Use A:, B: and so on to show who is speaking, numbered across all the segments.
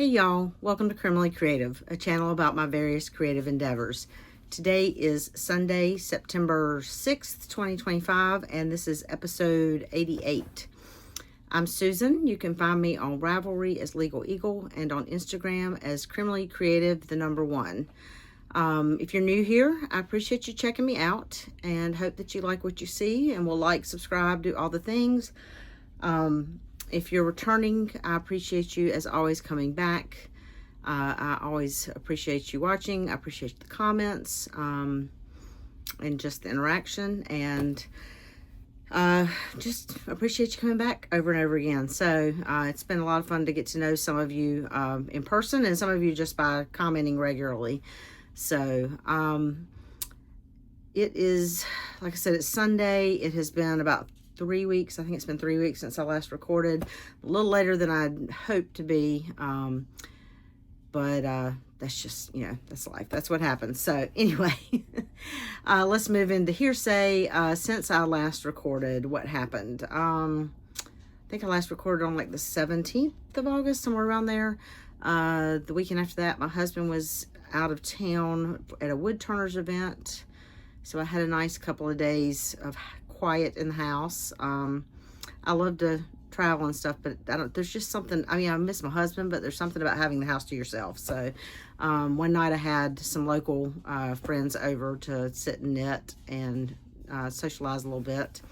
A: Hey y'all, welcome to Criminally Creative, a channel about my various creative endeavors. Today is Sunday, September 6th, 2025, and this is episode 88. I'm Susan. You can find me on Ravelry as Legal Eagle and on Instagram as Criminally Creative, the number 1. If you're new here, I appreciate you checking me out and hope that you like what you see and will like, subscribe, do all the things. If you're returning, I appreciate you as always coming back. I always appreciate you watching. I appreciate the comments and just the interaction, and just appreciate you coming back over and over again. So it's been a lot of fun to get to know some of you in person and some of you just by commenting regularly. So it is, like I said, it's Sunday. It has been about 3 weeks. I think it's been 3 weeks since I last recorded. A little later than I'd hoped to be. But that's just, that's life. That's what happens. So anyway, let's move into hearsay. Since I last recorded, what happened? I think I last recorded on like the 17th of August, somewhere around there. The weekend after that, my husband was out of town at a woodturner's event. So I had a nice couple of days of quiet in the house. I love to travel and stuff, but there's just something, I miss my husband, but there's something about having the house to yourself. So one night I had some local friends over to sit and knit and socialize a little bit.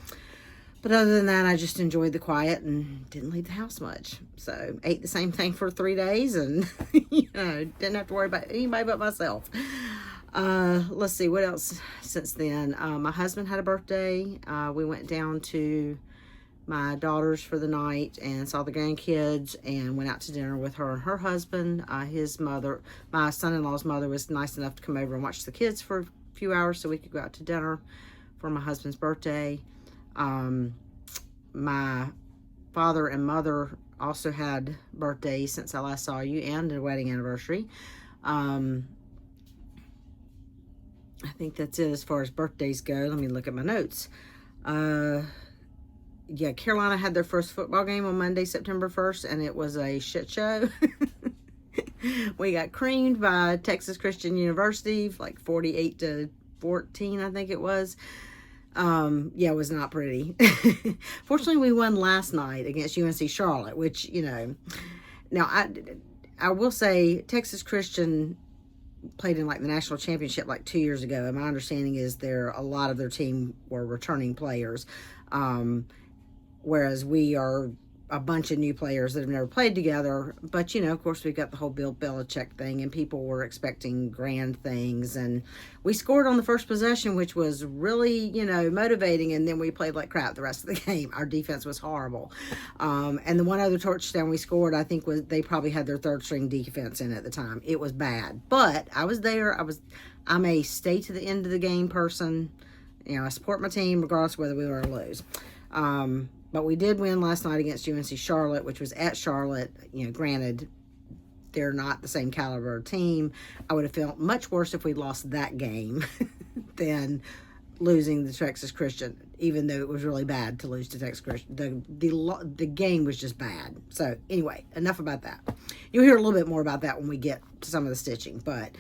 A: But other than that, I just enjoyed the quiet and didn't leave the house much. So ate the same thing for 3 days and didn't have to worry about anybody but myself. Let's see what else since then. My husband had a birthday. We went down to my daughter's for the night and saw the grandkids and went out to dinner with her and her husband. His mother, my son-in-law's mother, was nice enough to come over and watch the kids for a few hours so we could go out to dinner for my husband's birthday. My father and mother also had birthdays since I last saw you and a wedding anniversary. I think that's it as far as birthdays go. Let me look at my notes. Yeah, Carolina had their first football game on Monday, September 1st, and it was a shit show. We got creamed by Texas Christian University, like 48-14, I think it was. Yeah, it was not pretty. Fortunately, we won last night against UNC Charlotte, which, now I will say Texas Christian played in like the national championship like 2 years ago, and my understanding is a lot of their team were returning players, whereas we are a bunch of new players that have never played together. But of course we've got the whole Bill Belichick thing, and people were expecting grand things, and we scored on the first possession, which was really motivating, and then we played like crap the rest of the game. Our defense was horrible, and the one other touchdown we scored, I think, was they probably had their third string defense in at the time. It was bad, but I was there. I'm a stay to the end of the game person. I support my team regardless of whether we win or lose. But we did win last night against UNC Charlotte, which was at Charlotte. Granted, they're not the same caliber of team. I would have felt much worse if we lost that game than losing the Texas Christian, even though it was really bad to lose to Texas Christian. The game was just bad. So anyway, enough about that. You'll hear a little bit more about that when we get to some of the stitching. But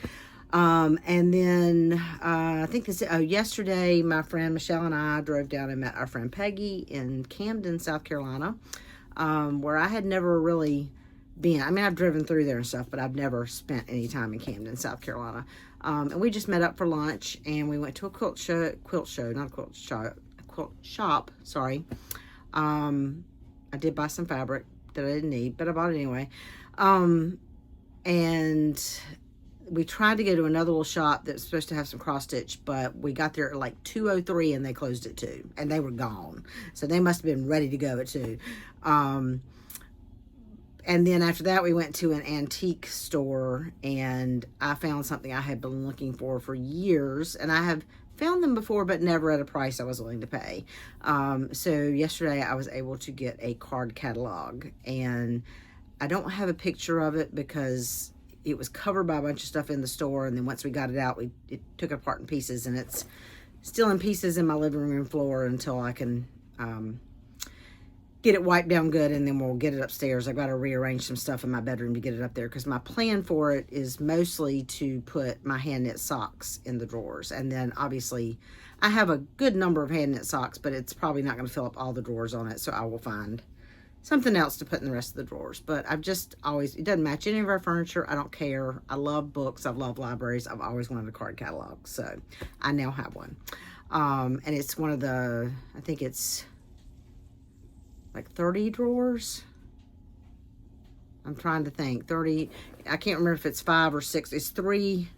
A: and then I think yesterday my friend Michelle and I drove down and met our friend Peggy in Camden, South Carolina, where I had never really been. I've driven through there and stuff, but I've never spent any time in Camden, South Carolina. And we just met up for lunch, and we went to a quilt shop, sorry. I did buy some fabric that I didn't need, but I bought it anyway. And we tried to go to another little shop that's supposed to have some cross stitch, but we got there at like 2:03 and they closed at 2, and they were gone. So they must have been ready to go at 2. And then after that, we went to an antique store, and I found something I had been looking for years, and I have found them before, but never at a price I was willing to pay. So yesterday I was able to get a card catalog, and I don't have a picture of it because it was covered by a bunch of stuff in the store, and then once we got it out, it took it apart in pieces, and it's still in pieces in my living room floor until I can get it wiped down good, and then we'll get it upstairs. I've got to rearrange some stuff in my bedroom to get it up there, because my plan for it is mostly to put my hand knit socks in the drawers. And then obviously I have a good number of hand knit socks, but it's probably not going to fill up all the drawers on it, so I will find something else to put in the rest of the drawers. But I've just always, it doesn't match any of our furniture. I don't care. I love books. I love libraries. I've always wanted a card catalog, so I now have one. And it's one of the, I think it's like 30 drawers. I'm trying to think. 30, I can't remember if it's 5 or 6. It's 3,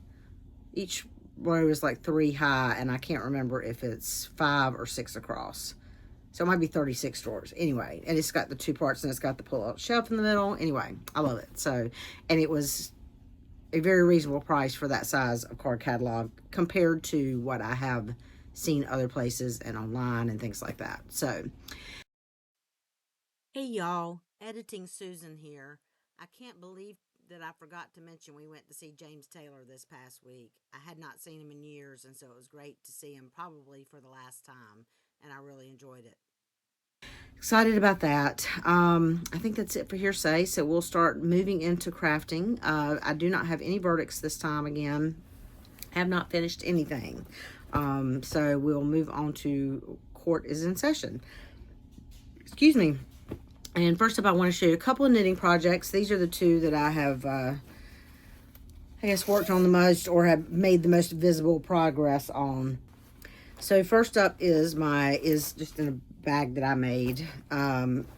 A: each row is like 3 high, and I can't remember if it's 5 or 6 across. So it might be 36 drawers. Anyway, and it's got the 2 parts, and it's got the pull-out shelf in the middle. Anyway, I love it. So, and it was a very reasonable price for that size of card catalog compared to what I have seen other places and online and things like that. So, hey y'all, Editing Susan here. I can't believe that I forgot to mention we went to see James Taylor this past week. I had not seen him in years, and so it was great to see him, probably for the last time, and I really enjoyed it. Excited about that. I think that's it for hearsay, so we'll start moving into crafting. I do not have any verdicts this time again. Have not finished anything. So we'll move on to court is in session. Excuse me. And first up, I want to show you a couple of knitting projects. These are the 2 that I have, I guess, worked on the most or have made the most visible progress on. So first up is just in a bag that I made.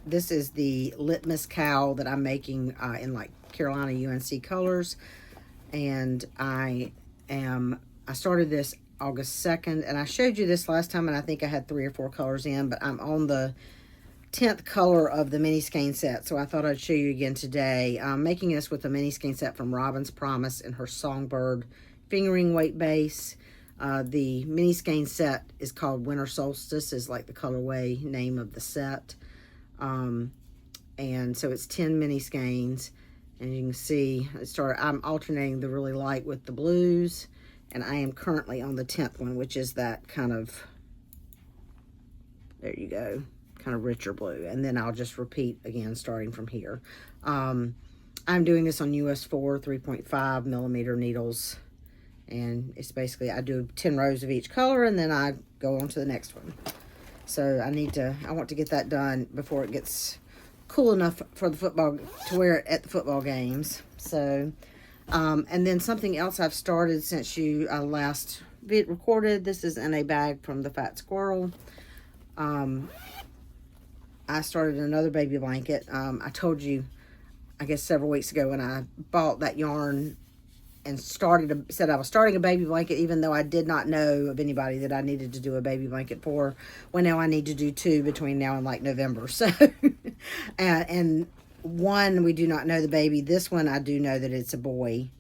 A: This is the Litmus cowl that I'm making in like Carolina UNC colors. And I started this August 2nd, and I showed you this last time, and I think I had 3 or 4 colors in, but I'm on the 10th color of the mini skein set, so I thought I'd show you again today. I'm making this with a mini skein set from Robin's Promise and her Songbird fingering weight base. The mini skein set is called Winter Solstice, is like the colorway name of the set. And so it's 10 mini skeins, and you can see I'm alternating the really light with the blues, and I am currently on the 10th one, which is that kind of, there you go, kind of richer blue. And then I'll just repeat again starting from here. I'm doing this on US 4 3.5 millimeter needles, and it's basically I do 10 rows of each color, and then I go on to the next one. So I want to get that done before it gets cool enough for the football to wear it at the football games. So and then something else I've started since you last recorded, this is in a bag from the Fat Squirrel. I started another baby blanket. I told you, I guess several weeks ago, when I bought that yarn and said I was starting a baby blanket, even though I did not know of anybody that I needed to do a baby blanket for. Well, now I need to do 2 between now and like November. So, and one, we do not know the baby. This one, I do know that it's a boy.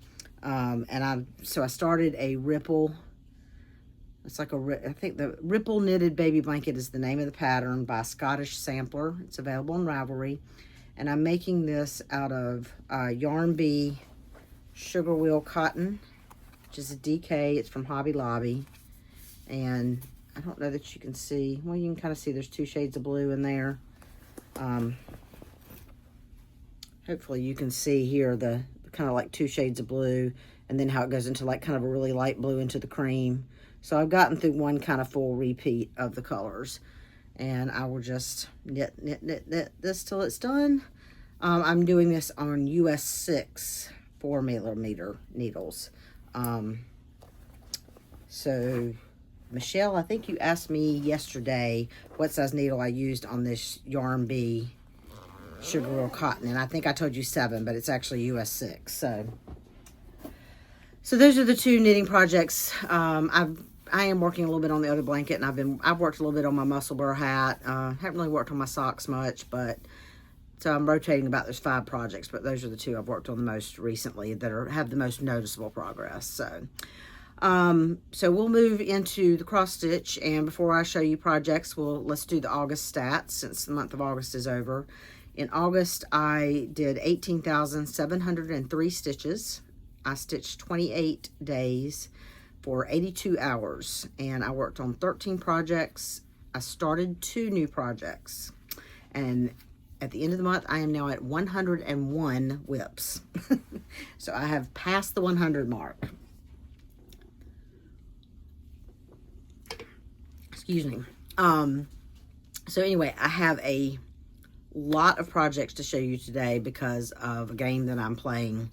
A: So I started a Ripple. It's like I think the Ripple Knitted Baby Blanket is the name of the pattern, by Scottish Sampler. It's available on Ravelry. And I'm making this out of Yarn Bee Sugar Wheel Cotton, which is a DK. It's from Hobby Lobby. And I don't know that you can see. Well, you can kind of see there's 2 shades of blue in there. Hopefully you can see here the kind of like 2 shades of blue, and then how it goes into like kind of a really light blue into the cream. So I've gotten through one kind of full repeat of the colors, and I will just knit this till it's done. I'm doing this on US 6 4mm needles. So Michelle, I think you asked me yesterday what size needle I used on this Yarn Bee Sugar Wheel Cotton, and I think I told you 7, but it's actually US 6. So those are the 2 knitting projects. I am working a little bit on the other blanket, and I've worked a little bit on my muscle burr hat. Haven't really worked on my socks much, but so I'm rotating about. There's 5 projects, but those are the 2 I've worked on the most recently that have the most noticeable progress. So we'll move into the cross stitch, and before I show you projects, let's do the August stats since the month of August is over. In August, I did 18,703 stitches. I stitched 28 days for 82 hours, and I worked on 13 projects. I started 2 new projects, And at the end of the month, I am now at 101 whips. So I have passed the 100 mark. Excuse me. So anyway, I have a lot of projects to show you today because of a game that I'm playing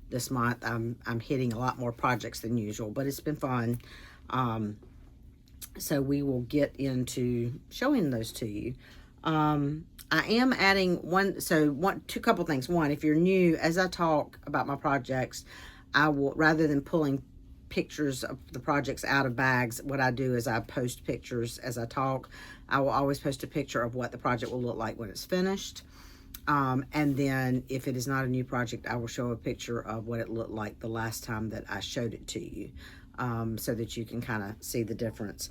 A: this month. I'm hitting a lot more projects than usual, but it's been fun. So we will get into showing those to you. I am adding two couple things. One, if you're new, as I talk about my projects, I will, rather than pulling pictures of the projects out of bags, what I do is I post pictures as I talk. I will always post a picture of what the project will look like when it's finished. And then if it is not a new project, I will show a picture of what it looked like the last time that I showed it to you, so that you can kind of see the difference.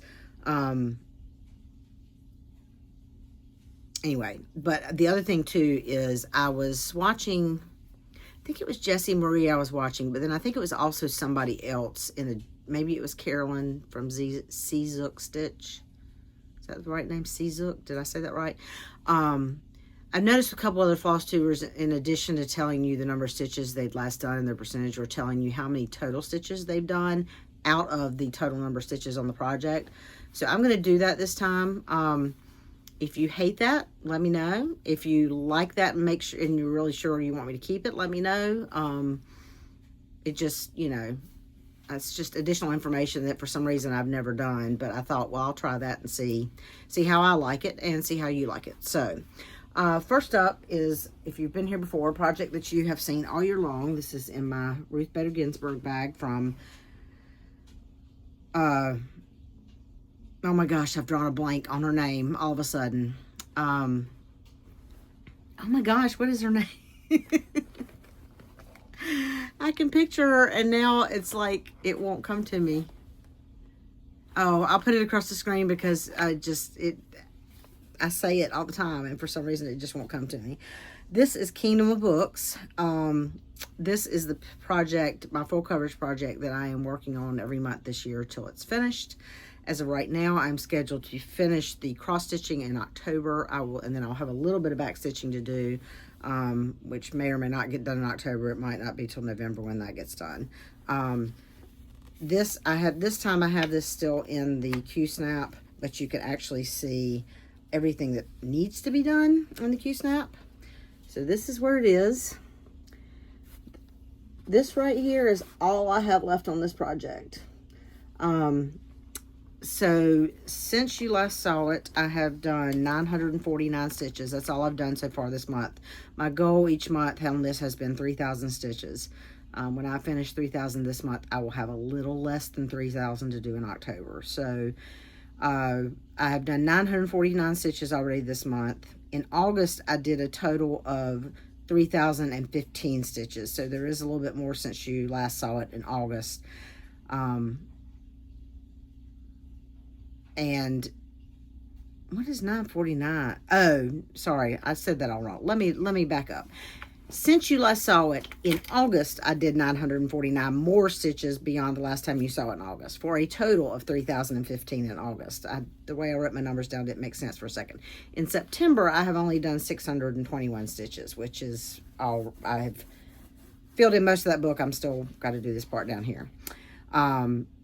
A: Anyway, but the other thing too is I was watching, I think it was Jessie Marie I was watching, but then I think it was also somebody else maybe it was Carolyn from Seazook Stitch. Is that the right name? Seazook? Did I say that right? I've noticed a couple other floss tubers, in addition to telling you the number of stitches they've last done and their percentage, or telling you how many total stitches they've done out of the total number of stitches on the project. So I'm going to do that this time. If you hate that, let me know. If you like that and make sure, and you're really sure you want me to keep it, let me know. It just, it's just additional information that for some reason I've never done, but I thought, well, I'll try that and see how I like it and see how you like it. So, first up is, if you've been here before, a project that you have seen all year long. This is in my Ruth Bader Ginsburg bag from, oh my gosh, I've drawn a blank on her name all of a sudden. Oh my gosh, what is her name? I can picture her, and now it's like it won't come to me. Oh, I'll put it across the screen because I say it all the time, and for some reason it just won't come to me. This is Kingdom of Books. This is the project, my full coverage project, that I am working on every month this year till it's finished. As of right now, I'm scheduled to finish the cross-stitching in October. And then I'll have a little bit of back-stitching to do, which may or may not get done in October. It might not be till November when that gets done. This time I have this still in the Q-snap, but you can actually see everything that needs to be done on the Q-snap. So this is where it is. This right here is all I have left on this project. So since you last saw it, I have done 949 stitches. That's all I've done so far this month. My goal each month on this has been 3,000 stitches. When I finish 3,000 this month, I will have a little less than 3,000 to do in October. So I have done 949 stitches already this month. In August, I did a total of 3,015 stitches. So there is a little bit more since you last saw it in August. And what is 949? Oh, sorry, I said that all wrong. Let me back up. Since you last saw it in August, I did 949 more stitches beyond the last time you saw it in August, for a total of 3,015 in August. The way I wrote my numbers down didn't make sense for a second. In September, I have only done 621 stitches, which is all I have filled in most of that book. I'm still got to do this part down here.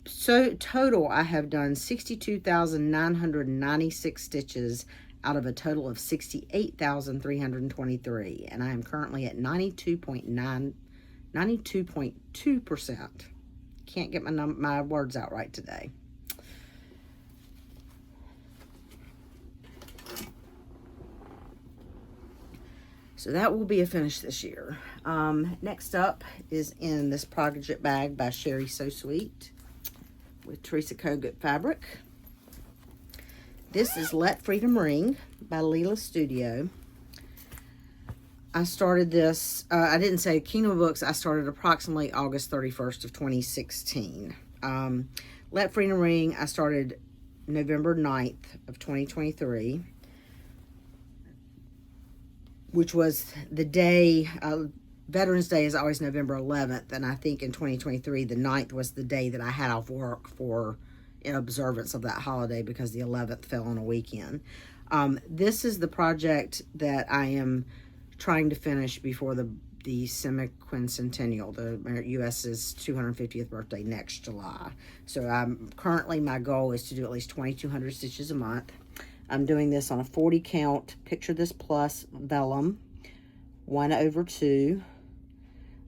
A: So total, I have done 62,996 stitches out of a total of 68,323, and I am currently at 92.2%. Can't get my words out right today. So that will be a finish this year. Next up is in this project bag by Sherry So Sweet with Teresa Kogut fabric. This is Let Freedom Ring by Leela Studio. I started this, I didn't say Kingdom of Books, I started approximately August 31st of 2016. Let Freedom Ring, I started November 9th of 2023, which was the day, Veterans Day is always November 11th, and I think in 2023, the 9th was the day that I had off work in observance of that holiday because the 11th fell on a weekend. This is the project that I am trying to finish before the semi-quincentennial, the U.S.'s 250th birthday next July. So currently my goal is to do at least 2,200 stitches a month. I'm doing this on a 40 count Picture This Plus vellum, 1/2,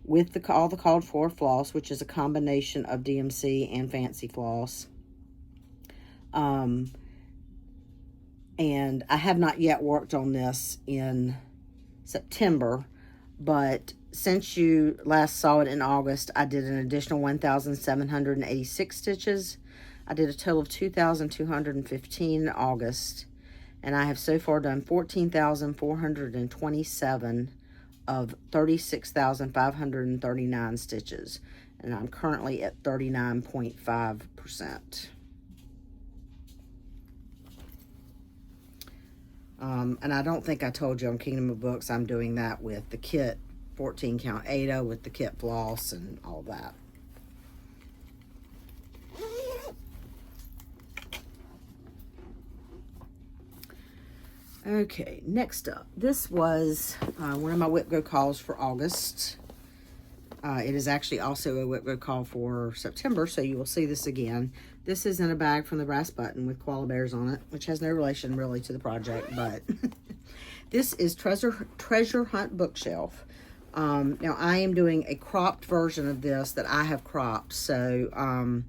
A: with all the called for floss, which is a combination of DMC and fancy floss. And I have not yet worked on this in September, but since you last saw it in August, I did an additional 1,786 stitches. I did a total of 2,215 in August, and I have so far done 14,427 of 36,539 stitches, and I'm currently at 39.5%. And I don't think I told you on Kingdom of Books, I'm doing that with the kit 14 count Ada with the kit floss and all that. Okay, next up, this was one of my Whip Go calls for August. It is actually also a Whip Go call for September, so you will see this again. This is in a bag from the Brass Button with koala bears on it, which has no relation really to the project, but this is Treasure Hunt Bookshelf. Now I am doing a cropped version of this that I have cropped, so I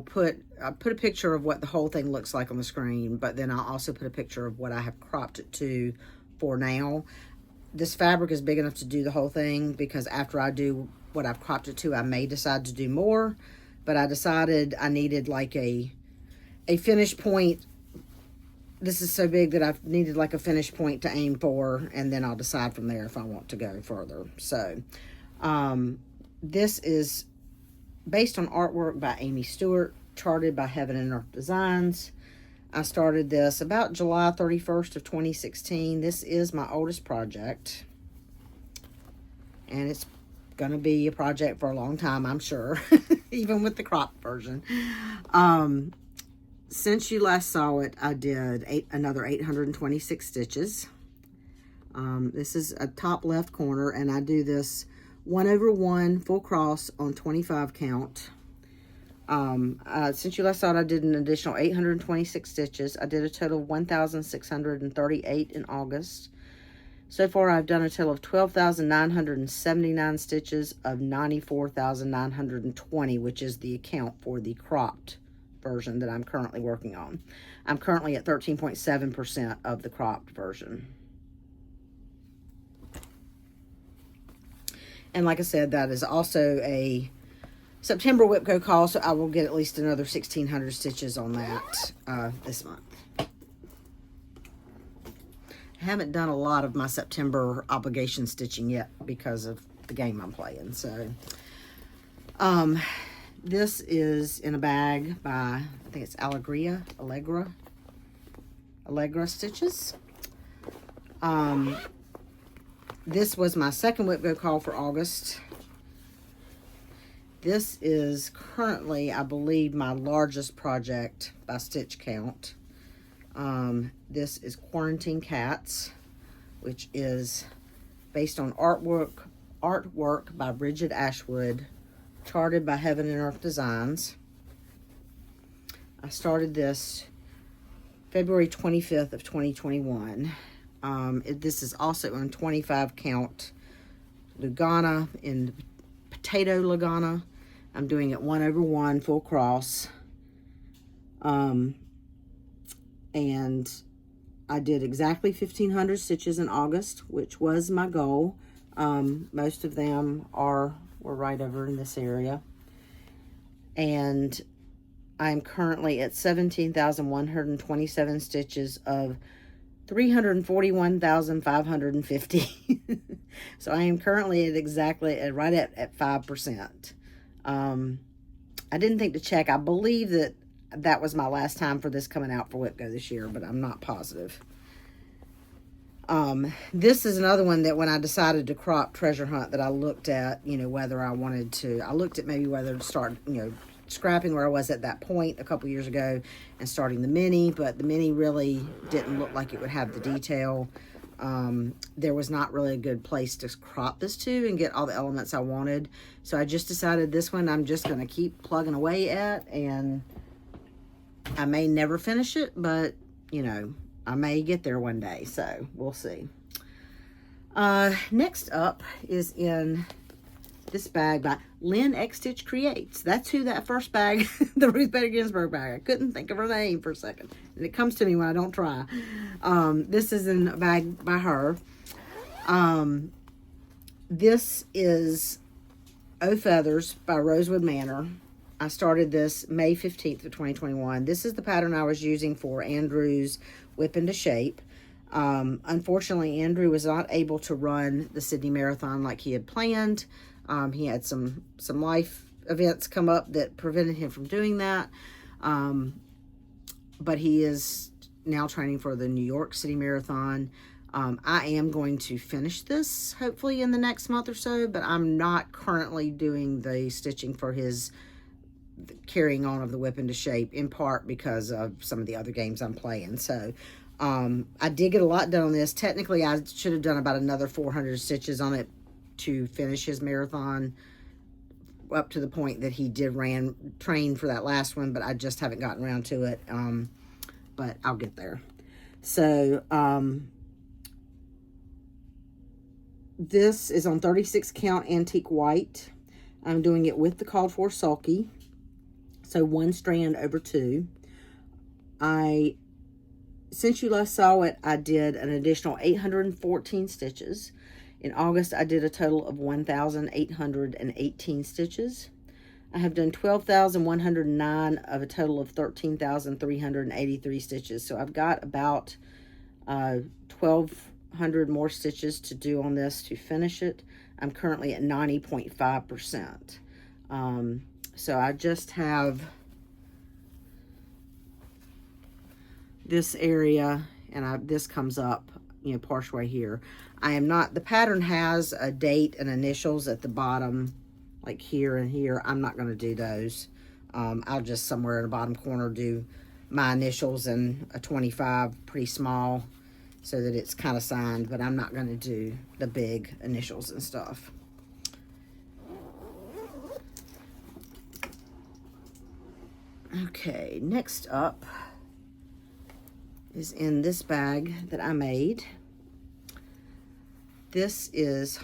A: put a picture of what the whole thing looks like on the screen, but then I'll also put a picture of what I have cropped it to for now. This fabric is big enough to do the whole thing, because after I do what I've cropped it to, I may decide to do more, but I decided I needed like a finish point. This is so big that I've needed like a finish point to aim for, and then I'll decide from there if I want to go further. So this is based on artwork by Amy Stewart, charted by Heaven and Earth Designs. I started this about July 31st of 2016. This is my oldest project, and it's going to be a project for a long time, I'm sure, even with the cropped version. Since you last saw it, I did another 826 stitches. This is a top left corner, and I do this 1/1 full cross on 25 count. Since you last saw it, I did an additional 826 stitches. I did a total of 1,638 in August. So far, I've done a total of 12,979 stitches of 94,920, which is the account for the cropped version that I'm currently working on. I'm currently at 13.7% of the cropped version. And like I said, that is also a September Whip Go call, so I will get at least another 1,600 stitches on that this month. I haven't done a lot of my September obligation stitching yet because of the game I'm playing. So this is in a bag by, I think it's Allegra Stitches. This was my second Whip Go call for August. This is currently, I believe, my largest project by stitch count. This is Quarantine Cats, which is based on artwork by Bridget Ashwood, charted by Heaven and Earth Designs. I started this February 25th of 2021. This is also on 25 count Lugana in potato Lugana. I'm doing it 1/1 full cross. And I did exactly 1,500 stitches in August, which was my goal. Most of them were right over in this area. And I'm currently at 17,127 stitches of 341,550. So I am currently at exactly right at 5%. I didn't think to check. I believe that was my last time for this coming out for Whip Go this year, but I'm not positive. This is another one that when I decided to crop Treasure Hunt that I looked at, whether I wanted to, I looked at maybe whether to start, scrapping where I was at that point a couple years ago and starting the mini, but the mini really didn't look like it would have the detail. There was not really a good place to crop this to and get all the elements I wanted. So I just decided this one I'm just going to keep plugging away at, and I may never finish it, but you know, I may get there one day, so we'll see. Next up is in this bag by Lynn X Stitch Creates. That's who that first bag, the Ruth Bader Ginsburg bag, I couldn't think of her name for a second, and it comes to me when I don't try. This is in a bag by her. This is O Feathers by Rosewood Manor. I started this May 15th of 2021. This is the pattern I was using for Andrew's Whip into Shape. Unfortunately, Andrew was not able to run the Sydney Marathon like he had planned. He had some life events come up that prevented him from doing that. But he is now training for the New York City Marathon. I am going to finish this hopefully in the next month or so, but I'm not currently doing the stitching for his carrying on of the Whip into Shape, in part because of some of the other games I'm playing. So I did get a lot done on this. Technically, I should have done about another 400 stitches on it to finish his marathon, up to the point that he did train for that last one, but I just haven't gotten around to it. But I'll get there. So this is on 36 count antique white. I'm doing it with the called for sulky, so 1 strand over 2. Since you last saw it, I did an additional 814 stitches. In August, I did a total of 1,818 stitches. I have done 12,109 of a total of 13,383 stitches. So I've got about 1,200 more stitches to do on this to finish it. I'm currently at 90.5%. So I just have this area, and this comes up, you know, partially here. I am not, the pattern has a date and initials at the bottom, like here and here. I'm not going to do those. I'll just somewhere in the bottom corner do my initials and a 25, pretty small, so that it's kind of signed, but I'm not going to do the big initials and stuff. Okay, next up is in this bag that I made. This is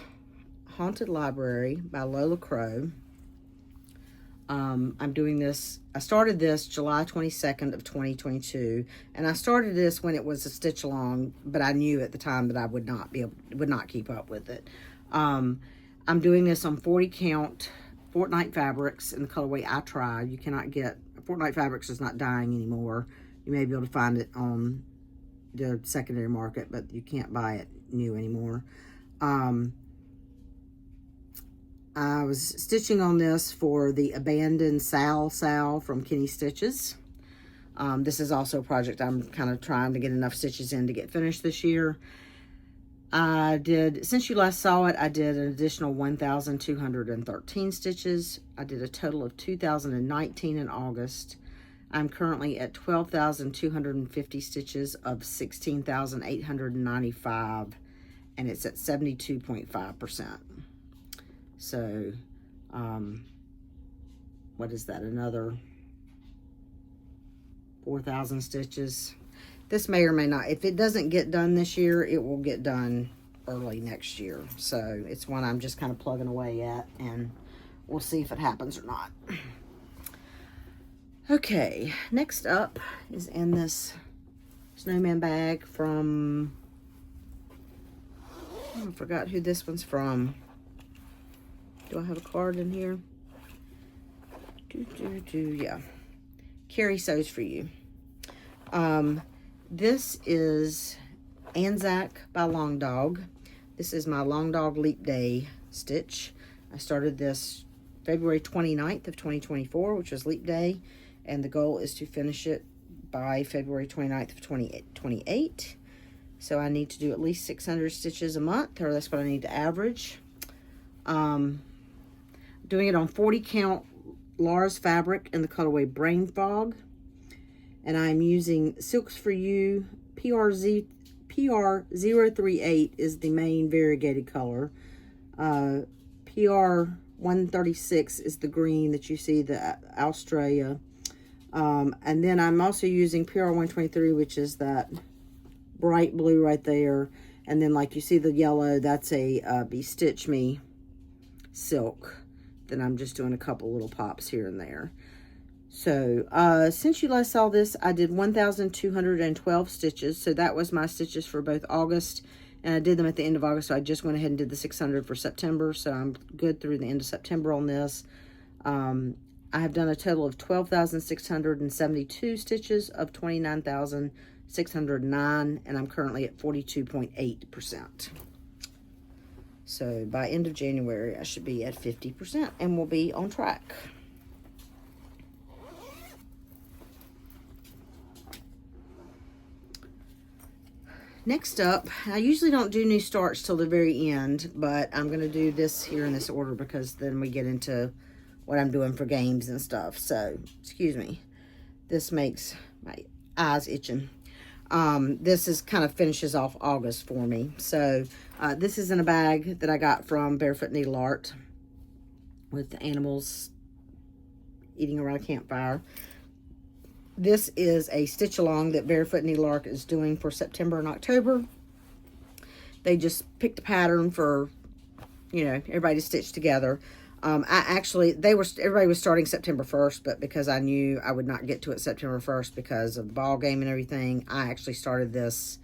A: Haunted Library by Lola Crow. I'm doing this, I started this July 22nd of 2022, and I started this when it was a stitch along, but I knew at the time that I would not keep up with it. I'm doing this on 40 count Fortnite fabrics in the colorway I Tried. You cannot get, Fortnite fabrics is not dying anymore. You may be able to find it on the secondary market, but you can't buy it new anymore. I was stitching on this for the Abandoned Sal from Kenny Stitches. This is also a project I'm kind of trying to get enough stitches in to get finished this year. I did, since you last saw it, I did an additional 1,213 stitches. I did a total of 2,019 in August. I'm currently at 12,250 stitches of 16,895, and it's at 72.5%. So, what is that? Another 4,000 stitches. This may or may not. If it doesn't get done this year, it will get done early next year. So it's one I'm just kind of plugging away at, and we'll see if it happens or not. Okay, next up is in this snowman bag from, I forgot who this one's from. Do I have a card in here? Yeah. Carrie Sews For You. This is Anzac by Long Dog. This is my Long Dog Leap Day stitch. I started this February 29th of 2024, which was Leap Day, and the goal is to finish it by February 29th of 2028. So I need to do at least 600 stitches a month, or that's what I need to average. Doing it on 40 count Laura's fabric in the colorway Brain Fog. And I'm using Silks For You PR038 is the main variegated color. PR136 is the green that you see, the Australia. And then I'm also using PR123, which is that bright blue right there. And then like you see the yellow, that's a Be Stitch Me silk. Then I'm just doing a couple little pops here and there. So since you last saw this, I did 1,212 stitches. So that was my stitches for both August, and I did them at the end of August. So I just went ahead and did the 600 for September. So I'm good through the end of September on this. I have done a total of 12,672 stitches of 29,609, and I'm currently at 42.8%. So by end of January, I should be at 50% and we'll be on track. Next up, I usually don't do new starts till the very end, but I'm going to do this here in this order because then we get into what I'm doing for games and stuff. So, excuse me. This makes my eyes itching. This is kind of finishes off August for me. So, this is in a bag that I got from Barefoot Needle Art with the animals eating around a campfire. This is a stitch along that Barefoot Needle Art is doing for September and October. They just picked a pattern for, you know, everybody to stitch together. Everybody was starting September 1st, but because I knew I would not get to it September 1st because of the ball game and everything, I actually started this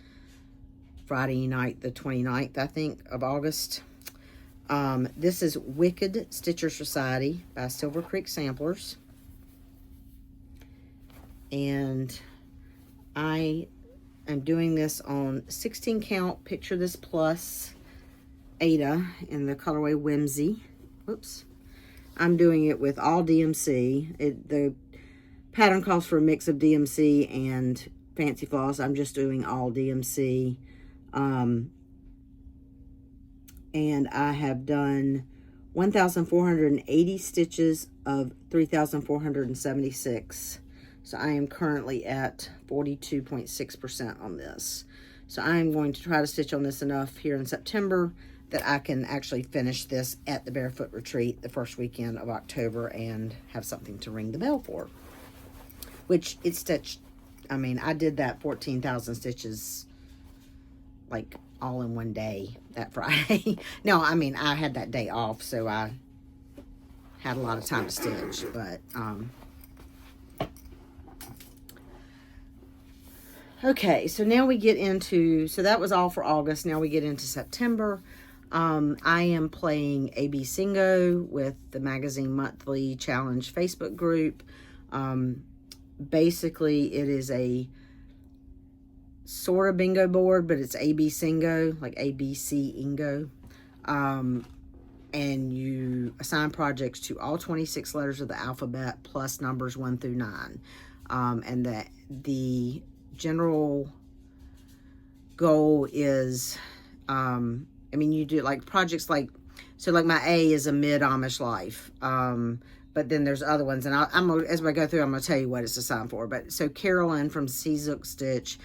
A: Friday night, the 29th, I think, of August. This is Wicked Stitcher Society by Silver Creek Samplers. And I am doing this on 16 count Picture This Plus Ada in the colorway Whimsy. Whoops. I'm doing it with all DMC. The pattern calls for a mix of DMC and Fancy Floss. I'm just doing all DMC. And I have done 1,480 stitches of 3,476. So I am currently at 42.6% on this. So I'm going to try to stitch on this enough here in September that I can actually finish this at the Barefoot Retreat the first weekend of October and have something to ring the bell for. Which it's stitched, I mean, I did that 14,000 stitches like all in one day that Friday. No, I mean, I had that day off, so I had a lot of time to stitch, but, okay, so now we get into, so that was all for August. Now we get into September. I am playing ABCingo with the Magazine Monthly Challenge Facebook group. Basically, it is a sort of bingo board, but it's ABCingo, like ABCingo. And you assign projects to all 26 letters of the alphabet plus numbers 1 through 9. And the general goal is, I mean, you do like projects like, so like my A is a mid-Amish life. But then there's other ones, and as I go through, I'm going to tell you what it's assigned for. But so Carolyn from Seazook Stitch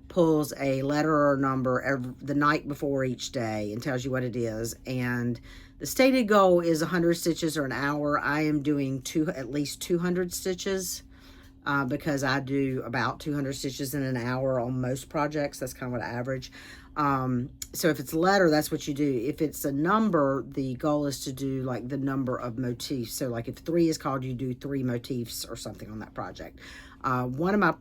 A: pulls a letter or number the night before each day and tells you what it is. And the stated goal is 100 stitches or an hour. I am doing at least 200 stitches because I do about 200 stitches in an hour on most projects. That's kind of what I average. So if it's a letter, that's what you do. If it's a number, the goal is to do like the number of motifs. So like if 3 is called, you do 3 motifs or something on that project. One of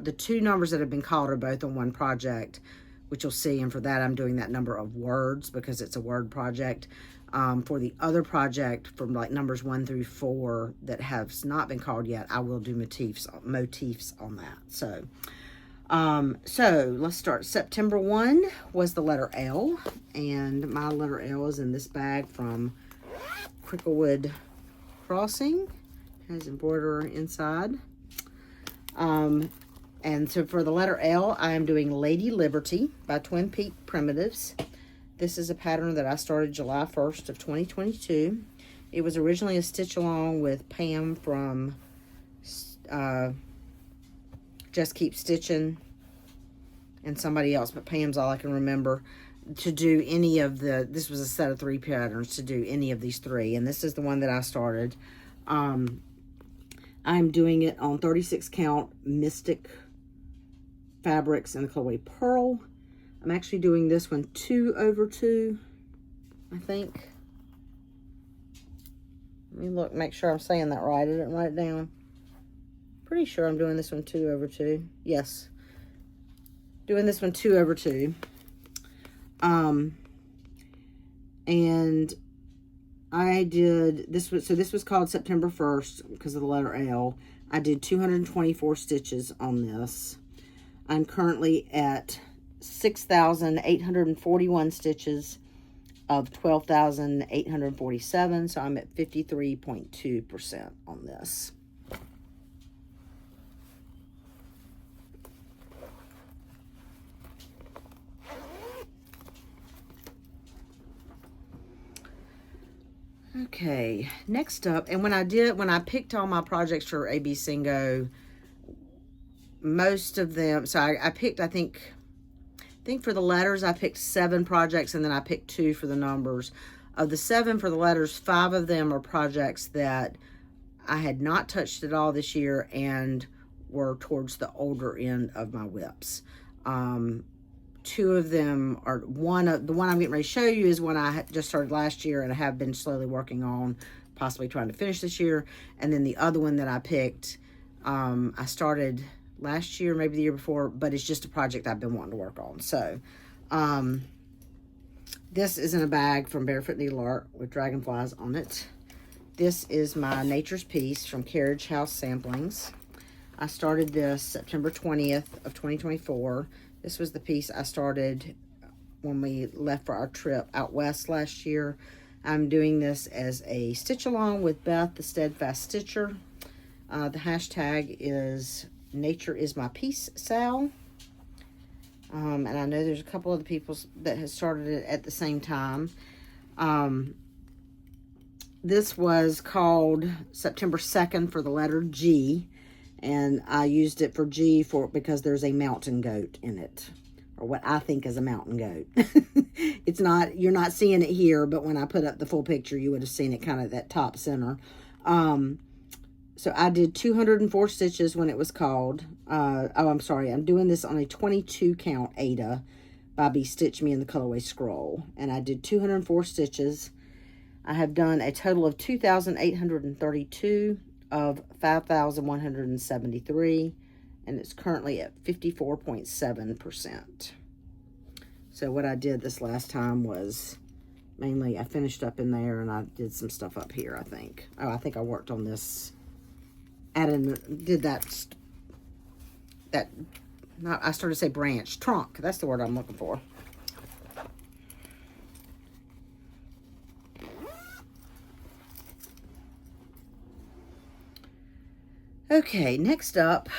A: the 2 numbers that have been called are both on one project, which you'll see. And for that, I'm doing that number of words because it's a word project. For the other project, from like numbers 1 through 4 that has not been called yet, I will do motifs on that. So let's start. September 1 was the letter L, and my letter L is in this bag from Cricklewood Crossing. Has embroidery inside. And so for the letter L, I am doing Lady Liberty by Twin Peak Primitives. This is a pattern that I started July 1st of 2022. It was originally a stitch along with Pam from Just Keep Stitching and somebody else, but Pam's all I can remember, to do any of this was a set of 3 patterns to do any of these 3, and this is the one that I started. I'm doing it on 36 count Mystic fabrics in the colorway Pearl. I'm actually doing this one 2/2, I think. Let me look, make sure I'm saying that right. I didn't write it down. Pretty sure I'm doing this one 2/2. Yes. Doing this one 2/2. And I did this was, so this was called September 1st because of the letter L. I did 224 stitches on this. I'm currently at 6,841 stitches of 12,847, so I'm at 53.2% on this. Okay, next up, and when I picked all my projects for ABCingo, most of them, so I picked, I think for the letters, I picked 7 projects, and then I picked 2 for the numbers. Of the 7 for the letters, 5 of them are projects that I had not touched at all this year and were towards the older end of my whips. 2 of them are, the one I'm getting ready to show you is one I just started last year and I have been slowly working on, possibly trying to finish this year. And then the other one that I picked, I started last year, maybe the year before, but it's just a project I've been wanting to work on. So, this is in a bag from Barefoot Needle Art with dragonflies on it. This is my Nature's Piece from Carriage House Samplings. I started this September 20th of 2024. This was the piece I started when we left for our trip out west last year. I'm doing this as a stitch along with Beth, the Steadfast Stitcher. The hashtag is Nature is My Piece, Sal. And I know there's a couple other people that have started it at the same time. This was called September 2nd for the letter G. And I used it for G because there's a mountain goat in it, or what I think is a mountain goat. It's not, you're not seeing it here, but when I put up the full picture, you would have seen it kind of that top center. So I did 204 stitches when it was called. I'm sorry, I'm doing this on a 22 count Ada by Stitch Me in the colorway Scroll. And I did 204 stitches. I have done a total of 2,832 of 5,173, and it's currently at 54.7%. So what I did this last time was mainly I finished up in there and I did some stuff up here, I think. Oh, I think I worked on this, did that, I started to say branch, trunk, that's the word I'm looking for. Okay, next up,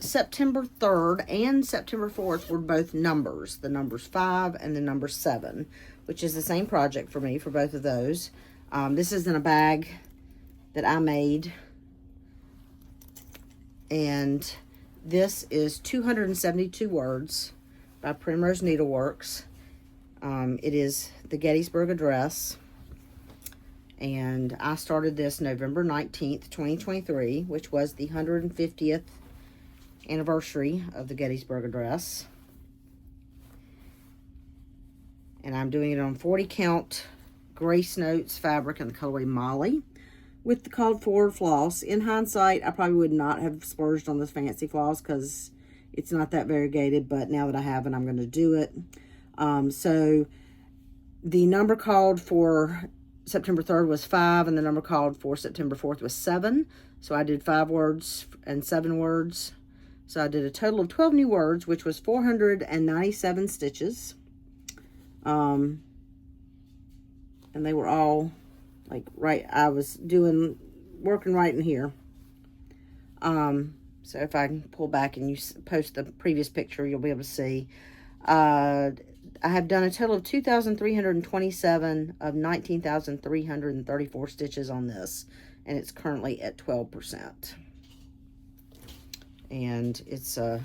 A: September 3rd and September 4th were both numbers. The numbers 5 and the number 7, which is the same project for me for both of those. This is in a bag that I made. And this is 272 words by Primrose Needleworks. It is the Gettysburg Address. And I started this November 19th, 2023, which was the 150th anniversary of the Gettysburg Address. And I'm doing it on 40 count Grace Notes fabric in the colorway Molly with the called for floss. In hindsight, I probably would not have splurged on this fancy floss because it's not that variegated, but now that I have it, I'm going to do it. So the number called for September 3rd was 5, and the number called for September 4th was 7. So I did 5 words and 7 words. So I did a total of 12 new words, which was 497 stitches. And they were all like right, I was working right in here. So if I can pull back and you post the previous picture, you'll be able to see. I I have done a total of 2,327 of 19,334 stitches on this, and it's currently at 12%. And it's I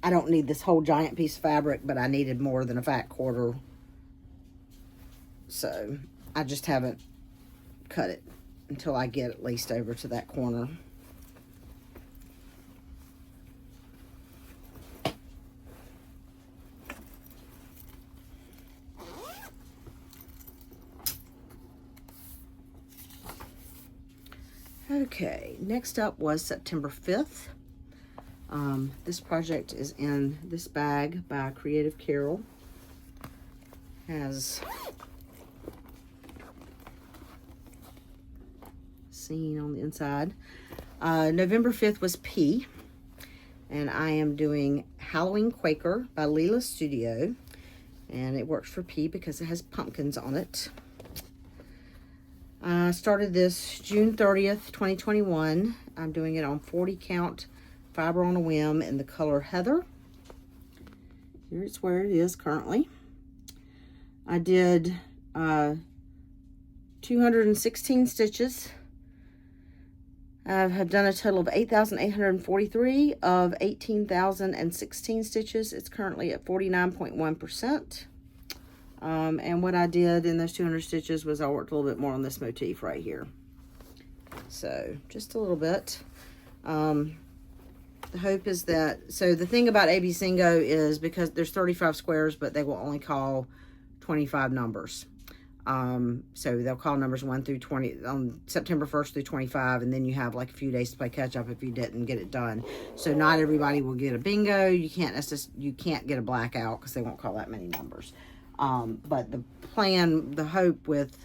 A: don't need this whole giant piece of fabric, but I needed more than a fat quarter, so I just haven't cut it until I get at least over to that corner. Okay, next up was September 5th. This project is in this bag by Creative Carol. Has scene on the inside. November 5th was P, and I am doing Halloween Quaker by Leela Studio, and it works for P because it has pumpkins on it. I started this June 30th, 2021. I'm doing it on 40 count fiber on a whim in the color Heather. Here's where it is currently. I did 216 stitches. I have done a total of 8,843 of 18,016 stitches. It's currently at 49.1%. And what I did in those 200 stitches was I worked a little bit more on this motif right here. So just a little bit. The hope is that, so the thing about ABCingo is because there's 35 squares, but they will only call 25 numbers. So they'll call numbers 1 through 20 on September 1st through 25, and then you have like a few days to play catch up if you didn't get it done. So not everybody will get a bingo. You can't get a blackout because they won't call that many numbers. But the plan, the hope with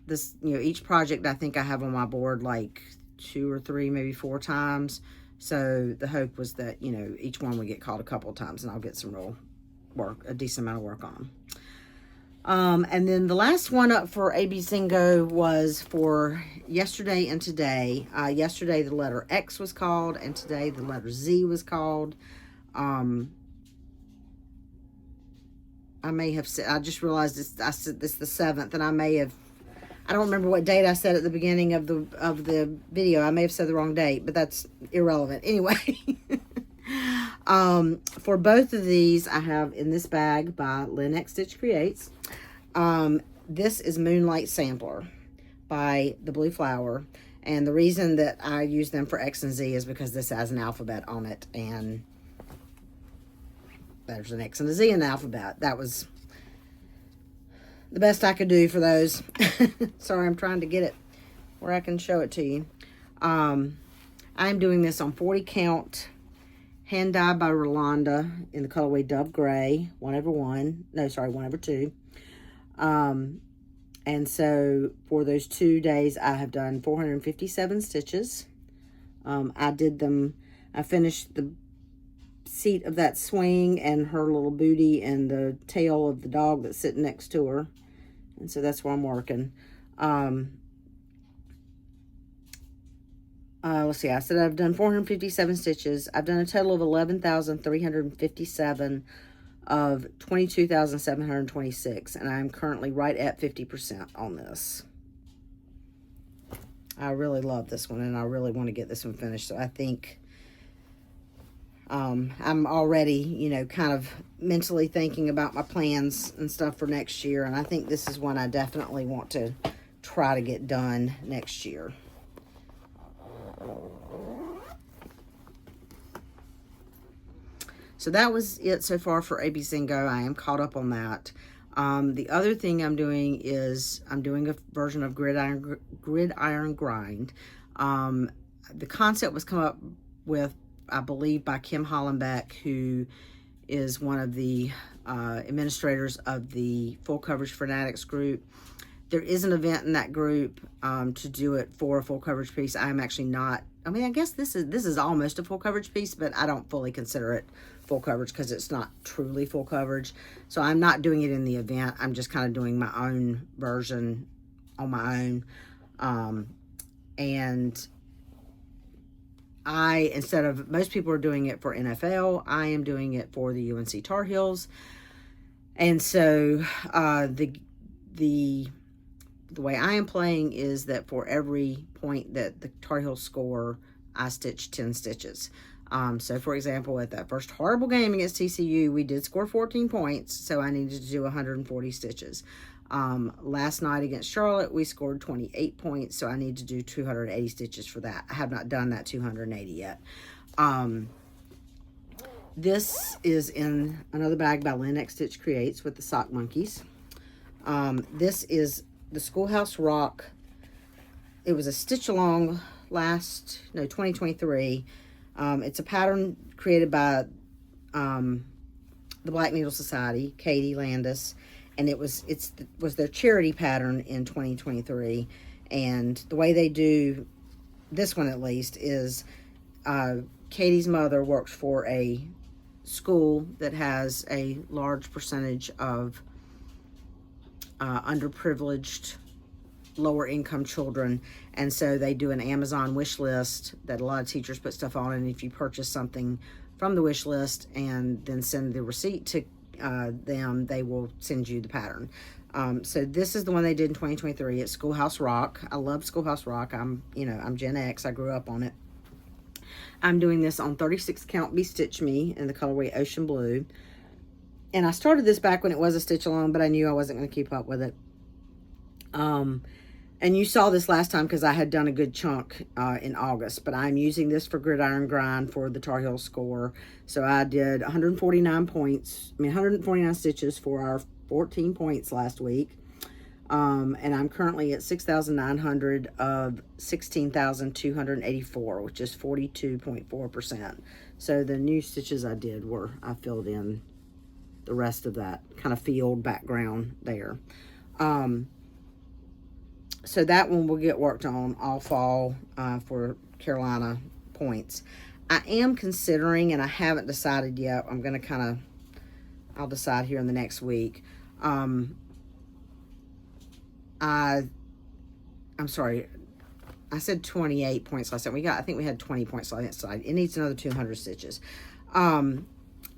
A: this, each project I think I have on my board like 2 or 3, maybe 4 times. So the hope was that, each one would get called a couple of times and I'll get some real work, a decent amount of work on them. And then the last one up for ABCingo was for yesterday and today. Yesterday the letter X was called, and today the letter Z was called. I may have said, I just realized I said this the 7th, and I don't remember what date I said at the beginning of the video. I may have said the wrong date, but that's irrelevant. Anyway, for both of these, I have in this bag by Lynn Stitch Creates. This is Moonlight Sampler by The Blue Flower. And the reason that I use them for X and Z is because this has an alphabet on it, and there's an X and a Z in the alphabet. That was the best I could do for those. Sorry, I'm trying to get it where I can show it to you. I'm doing this on 40 count hand dye by Rolanda in the colorway Dove Gray, 1/1. No, sorry, 1/2. And so for those 2 days, I have done 457 stitches. I finished the seat of that swing and her little booty and the tail of the dog that's sitting next to her. And so that's where I'm working. Let's see, I said I've done 457 stitches. I've done a total of 11,357 of 22,726, and I'm currently right at 50% on this. I really love this one, and I really want to get this one finished. So I think I'm already, kind of mentally thinking about my plans and stuff for next year, and I think this is one I definitely want to try to get done next year. So that was it so far for ABCingo. I am caught up on that. The other thing I'm doing is I'm doing a version of Gridiron Grind. The concept was come up with, I believe, by Kim Hollenbeck, who is one of the administrators of the Full Coverage Fanatics group. There is an event in that group to do it for a full coverage piece. I'm actually not, I guess this is almost a full coverage piece, but I don't fully consider it full coverage because it's not truly full coverage. So I'm not doing it in the event. I'm just kind of doing my own version on my own. And instead of, most people are doing it for NFL, I am doing it for the UNC Tar Heels. And so the way I am playing is that for every point that the Tar Heels score, I stitch 10 stitches. So for example, at that first horrible game against TCU, we did score 14 points, so I needed to do 140 stitches. Last night against Charlotte, we scored 28 points, so I need to do 280 stitches for that. I have not done that 280 yet. This is in another bag by Lynn X Stitch Creates with the Sock Monkeys. This is the Schoolhouse Rock. It was a stitch along 2023. It's a pattern created by the Black Needle Society, Katie Landis, and it was their charity pattern in 2023. And the way they do this one, at least, is Katie's mother works for a school that has a large percentage of underprivileged, lower income children, and so they do an Amazon wish list that a lot of teachers put stuff on, and if you purchase something from the wish list and then send the receipt to them, they will send you the pattern. So this is the one they did in 2023. It's Schoolhouse Rock. I love Schoolhouse Rock. I'm Gen X. I grew up on it. I'm doing this on 36 count Be Stitch Me in the colorway Ocean Blue. And I started this back when it was a stitch along, but I knew I wasn't going to keep up with it. And you saw this last time because I had done a good chunk in August, but I'm using this for Gridiron Grind for the Tar Heel score. So I did 149 stitches for our 14 points last week. And I'm currently at 6,900 of 16,284, which is 42.4%. So the new stitches I did I filled in the rest of that kind of field background there. So that one will get worked on all fall for Carolina points. I am considering, and I haven't decided yet, I'll decide here in the next week. I'm sorry, I said 28 points last time. I think we had 20 points last time. It needs another 200 stitches. I'm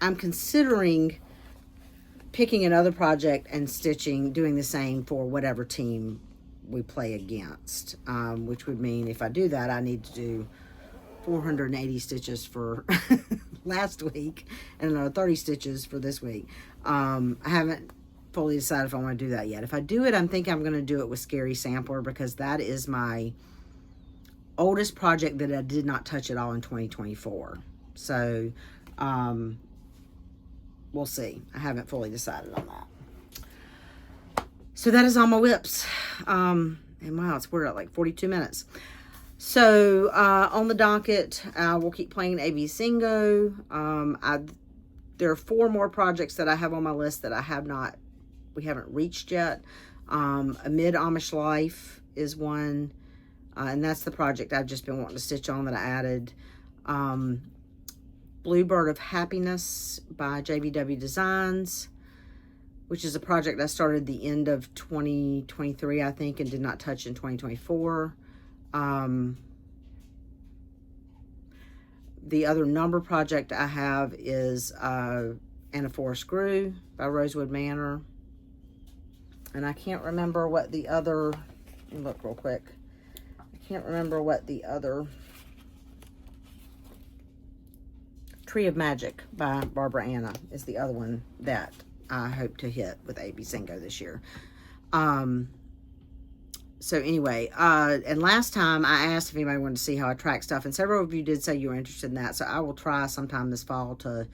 A: considering picking another project and doing the same for whatever team we play against, which would mean if I do that, I need to do 480 stitches for last week and another 30 stitches for this week. I haven't fully decided if I want to do that yet. If I do it, I'm thinking I'm going to do it with Scary Sampler, because that is my oldest project that I did not touch at all in 2024. So we'll see. I haven't fully decided on that. So that is all my whips. And wow, we're at like 42 minutes. So on the docket, we'll keep playing ABCingo. There are 4 more projects that I have on my list that we haven't reached yet. Amid Amish Life is one, and that's the project I've just been wanting to stitch on that I added. Bluebird of Happiness by JBW Designs, which is a project I started the end of 2023, I think, and did not touch in 2024. The other number project I have is Anna Forrest Grew by Rosewood Manor. And I can't remember what the other, let me look real quick. I can't remember what the other, Tree of Magic by Barbara Anna is the other one that I hope to hit with ABCingo this year. So anyway, and last time I asked if anybody wanted to see how I track stuff, and several of you did say you were interested in that. So I will try sometime this fall to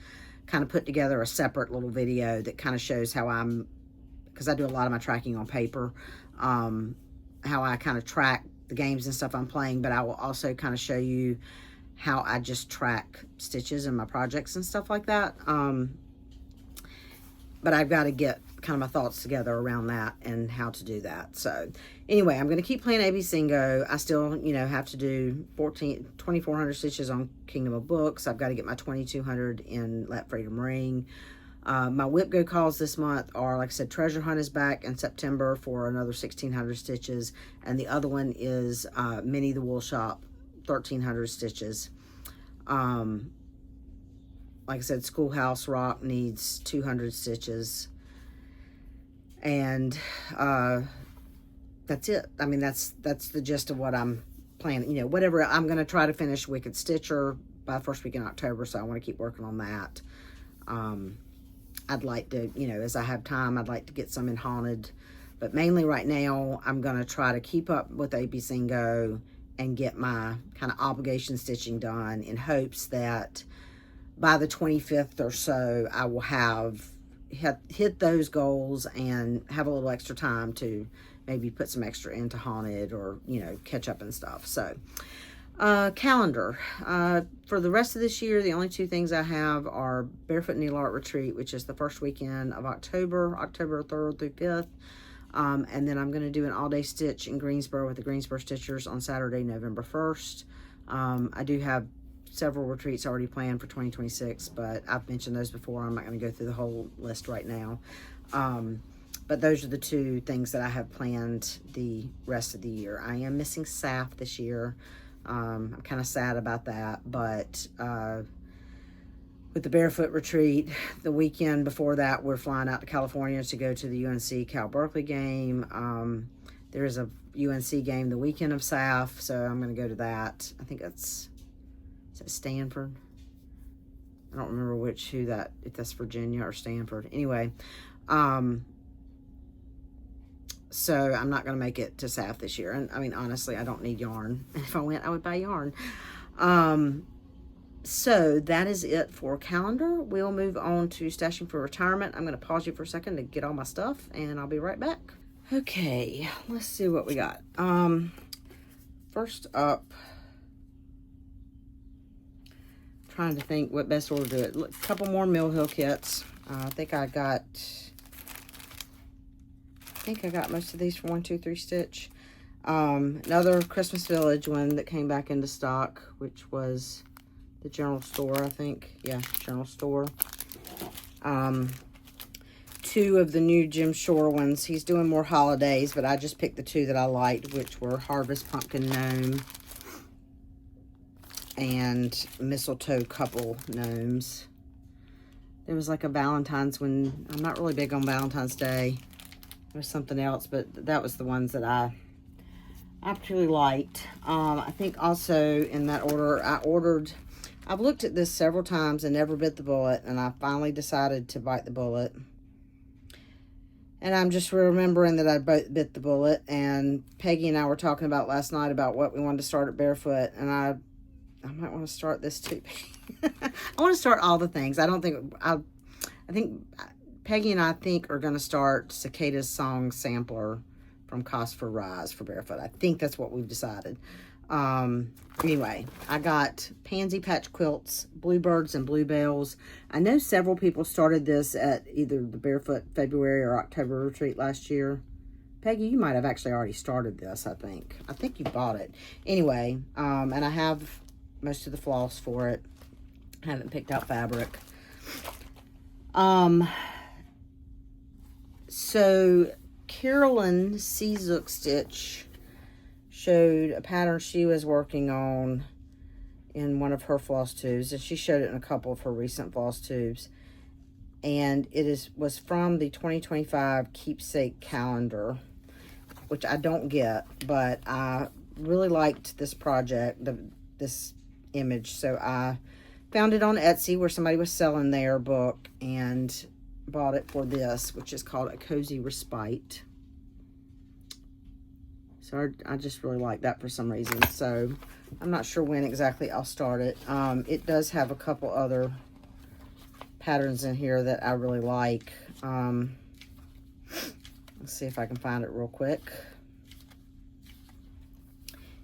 A: kind of put together a separate little video that kind of shows how because I do a lot of my tracking on paper, how I kind of track the games and stuff I'm playing, but I will also kind of show you how I just track stitches in my projects and stuff like that. But I've got to get kind of my thoughts together around that and how to do that. So anyway, I'm going to keep playing ABCingo. I still, have to do 2,400 stitches on Kingdom of Books. I've got to get my 2,200 in Let Freedom Ring. My Whip Go calls this month are, like I said, Treasure Hunt is back in September for another 1,600 stitches. And the other one is Minnie the Wool Shop, 1,300 stitches. Like I said, Schoolhouse Rock needs 200 stitches. And that's it. I mean, that's the gist of what I'm planning. You know, whatever. I'm going to try to finish Wicked Stitcher by first week in October, so I want to keep working on that. I'd like to, you know, as I have time, I'd like to get some in Haunted. But mainly right now, I'm going to try to keep up with ABCingo and get my kind of obligation stitching done in hopes that by the 25th or so, I will have hit those goals and have a little extra time to maybe put some extra into Haunted or, you know, catch up and stuff. So, calendar. For the rest of this year, the only two things I have are Barefoot Needle Art Retreat, which is the first weekend of October 3rd through 5th. And then I'm going to do an all-day stitch in Greensboro with the Greensboro Stitchers on Saturday, November 1st. I do have several retreats already planned for 2026, but I've mentioned those before. I'm not going to go through the whole list right now. But those are the two things that I have planned the rest of the year. I am missing SAF this year. I'm kind of sad about that, but with the Barefoot Retreat, the weekend before that, we're flying out to California to go to the UNC Cal Berkeley game. There is a UNC game the weekend of SAF, so I'm going to go to that. I think is that Stanford? I don't remember if that's Virginia or Stanford. Anyway, so I'm not going to make it to SAF this year. And I mean, honestly, I don't need yarn. If I went, I would buy yarn. So that is it for calendar. We'll move on to stashing for retirement. I'm going to pause you for a second to get all my stuff, and I'll be right back. Okay, let's see what we got. First up, trying to think what best order to do it. Look, a couple more Mill Hill kits. I think I got most of these for 1, 2, 3 stitch. Another Christmas Village one that came back into stock, which was the General Store, I think. Yeah, General Store. 2 of the new Jim Shore ones. He's doing more holidays, but I just picked the 2 that I liked, which were Harvest Pumpkin Gnome and Mistletoe Couple Gnomes. There was like a Valentine's one. I'm not really big on Valentine's Day. There was something else, but that was the ones that I actually liked. I think also in that order, I've looked at this several times and never bit the bullet, and I finally decided to bite the bullet. And I'm just remembering that I bit the bullet, and Peggy and I were talking about last night about what we wanted to start at Barefoot, and I might want to start this too. I want to start all the things. I think Peggy and I are going to start Cicada's Song Sampler from Cost for Rise for Barefoot. I think that's what we've decided. Anyway, I got Pansy Patch Quilts, Bluebirds, and Bluebells. I know several people started this at either the Barefoot February or October retreat last year. Peggy, you might have actually already started this, I think. I think you bought it. Anyway, and I have most of the floss for it. I haven't picked out fabric. So Carolyn Seazook Stitch showed a pattern she was working on in one of her floss tubes, and she showed it in a couple of her recent floss tubes, and it was from the 2025 keepsake calendar, which I don't get, but I really liked this project, this image, so I found it on Etsy where somebody was selling their book and bought it for this, which is called A Cozy Respite. So I just really like that for some reason. So I'm not sure when exactly I'll start it. It does have a couple other patterns in here that I really like. Let's see if I can find it real quick.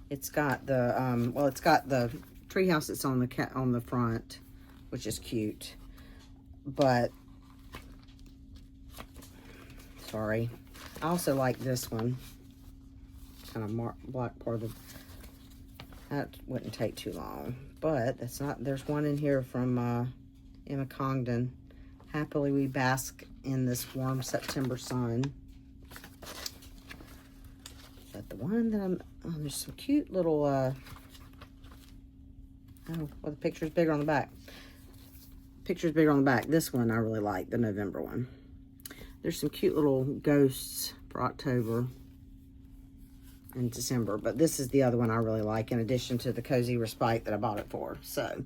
A: It's got the it's got the treehouse that's on the front, which is cute. But sorry, I also like this one. Kind of black part of that wouldn't take too long, but that's not. There's one in here from Emma Congdon. Happily we bask in this warm September sun. But the one that there's some cute little I Oh, well, the picture's bigger on the back. Picture's bigger on the back. This one I really like, the November one. There's some cute little ghosts for October and December, but this is the other one I really like, in addition to the Cozy Respite that I bought it for. So,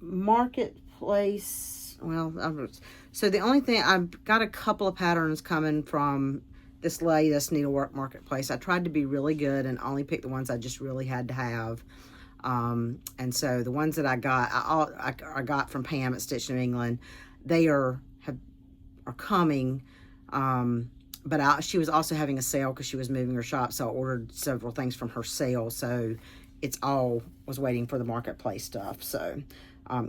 A: Marketplace, well, so the only thing, I've got a couple of patterns coming from this latest Needlework Marketplace. I tried to be really good and only pick the ones I just really had to have. And so the ones that I got from Pam at Stitch New England, they are coming. But she was also having a sale because she was moving her shop, so I ordered several things from her sale. So it's all was waiting for the Marketplace stuff. So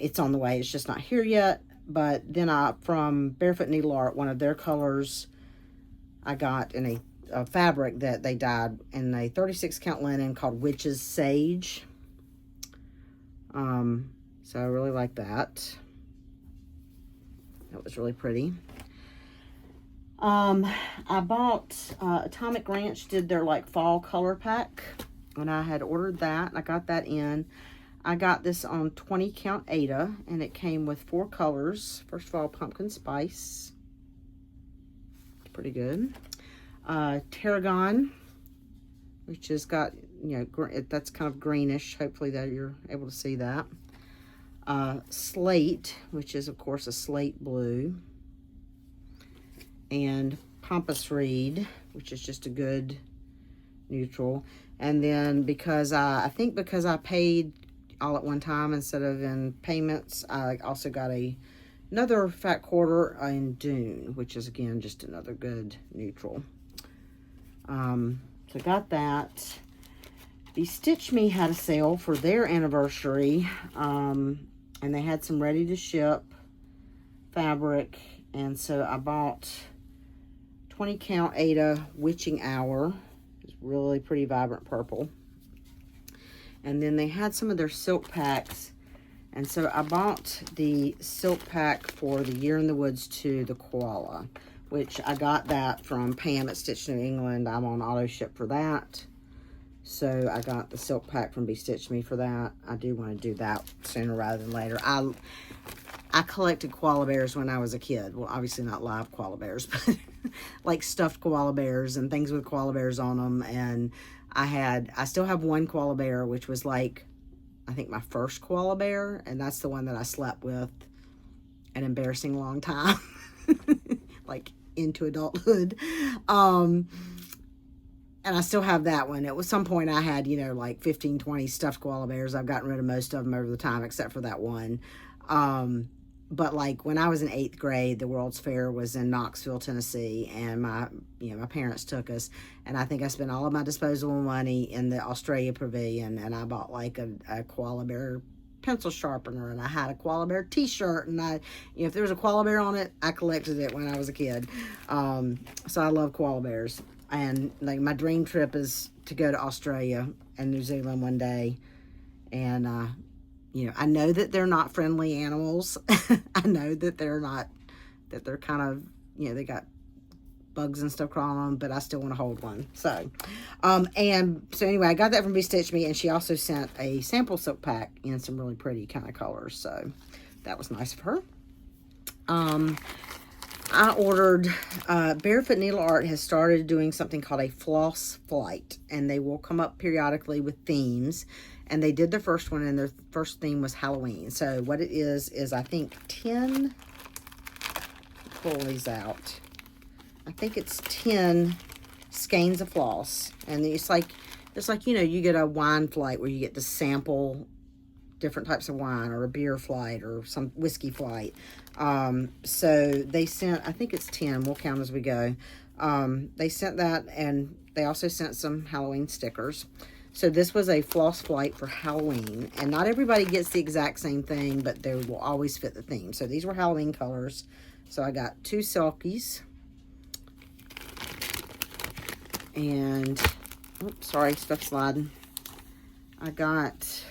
A: it's on the way. It's just not here yet. But then from Barefoot Needle Art, one of their colors I got in a fabric that they dyed in a 36 count linen called Witch's Sage. So I really like that. That was really pretty. I bought Atomic Ranch did their like fall color pack, and I had ordered that. I got that in. I got this on 20 count Aida, and it came with 4 colors. First of all, pumpkin spice. Pretty good. Tarragon, which has got, you know, that's kind of greenish. Hopefully that you're able to see that. Slate, which is of course a slate blue. And Pampas Reed, which is just a good neutral. And then because I think because I paid all at one time instead of in payments, I also got another fat quarter in Dune, which is again just another good neutral. So got that. The Stitch Me had a sale for their anniversary, and they had some ready to ship fabric, and so I bought 20 count Aida Witching Hour. It's really pretty vibrant purple. And then they had some of their silk packs, and so I bought the silk pack for the Year in the Woods 2, the koala, which I got that from Pam at Stitch New England. I'm on auto ship for that. So I got the silk pack from Be Stitch Me for that. I do want to do that sooner rather than later. I collected koala bears when I was a kid. Well, obviously not live koala bears, but like stuffed koala bears and things with koala bears on them. And I still have one koala bear, which was like, I think my first koala bear. And that's the one that I slept with an embarrassing long time, like into adulthood. And I still have that one. At some point I had, you know, like 15, 20 stuffed koala bears. I've gotten rid of most of them over the time, except for that one. But like when I was in 8th grade, the World's Fair was in Knoxville, Tennessee, and my parents took us, and I think I spent all of my disposable money in the Australia Pavilion, and I bought like a koala bear pencil sharpener, and I had a koala bear t-shirt, and if there was a koala bear on it, I collected it when I was a kid. So I love koala bears, and like my dream trip is to go to Australia and New Zealand one day, and I know that they're not friendly animals. I know that they're kind of, they got bugs and stuff crawling on them, but I still want to hold one. So, anyway, I got that from Be Stitch Me, and she also sent a sample silk pack in some really pretty kind of colors. So that was nice of her. I ordered, Barefoot Needle Art has started doing something called a floss flight, and they will come up periodically with themes. And they did their first one, and their first theme was Halloween. So what it is I think 10, pull these out. I think it's 10 skeins of floss. And it's like, you get a wine flight where you get to sample different types of wine, or a beer flight, or some whiskey flight. So they sent, I think it's 10, we'll count as we go. They sent that, and they also sent some Halloween stickers. So this was a floss flight for Halloween, and not everybody gets the exact same thing, but they will always fit the theme. So these were Halloween colors. So I got 2 Silkies, and, oops, sorry, stuff sliding. I got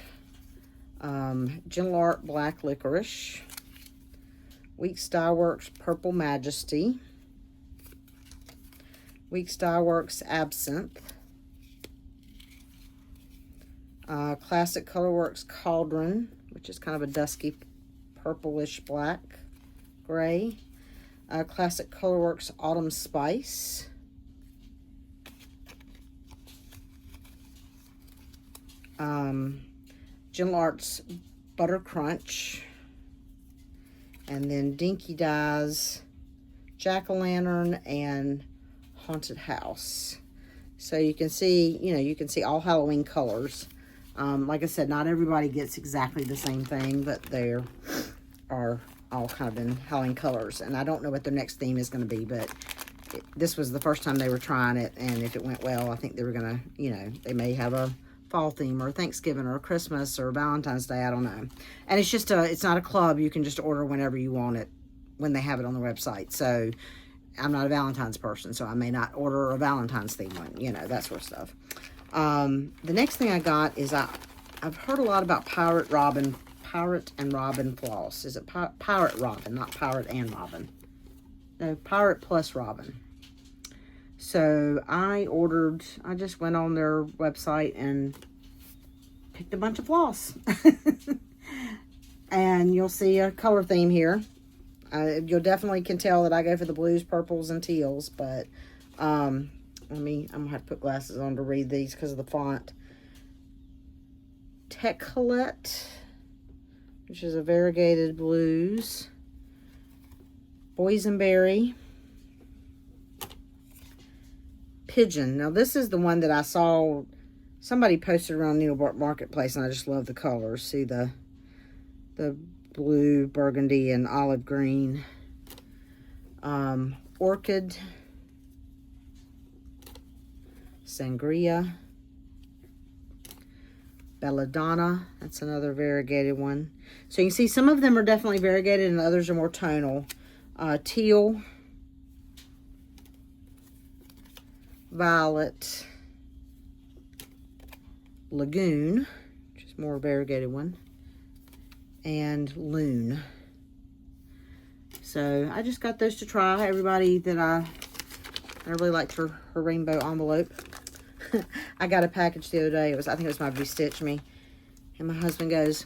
A: Gentle Art Black Licorice, Weeks Dye Works Purple Majesty, Weeks Dye Works Absinthe, Classic Colorworks Cauldron, which is kind of a dusky purplish black gray. Classic Colorworks Autumn Spice. Gentle Arts Butter Crunch. And then Dinky Dyes Jack-o'-lantern and Haunted House. So you can see, you can see all Halloween colors. Like I said, not everybody gets exactly the same thing, but they are all kind of in Halloween colors. And I don't know what their next theme is going to be, but this was the first time they were trying it. And if it went well, I think they were going to, they may have a fall theme or Thanksgiving or Christmas or Valentine's Day. I don't know. And it's just it's not a club. You can just order whenever you want it when they have it on the website. So I'm not a Valentine's person, so I may not order a Valentine's theme one, that sort of stuff. The next thing I got is I've heard a lot about Pirate and Robin floss. Is it Pirate Robin, not Pirate and Robin? No, Pirate plus Robin. So I just went on their website and picked a bunch of floss. And you'll see a color theme here. You'll definitely can tell that I go for the blues, purples, and teals, but I'm going to have to put glasses on to read these because of the font. Colette, which is a variegated blues. Boysenberry. Pigeon. Now, this is the one that I saw somebody posted around Needlebark Marketplace, and I just love the colors. See the blue, burgundy, and olive green. Orchid. Sangria. Belladonna. That's another variegated one. So you can see some of them are definitely variegated and others are more tonal. Teal. Violet. Lagoon, which is more variegated one. And Loon. So I just got those to try. Everybody that I really liked her rainbow envelope. I got a package the other day. I think it was my Stitch Me. And my husband goes,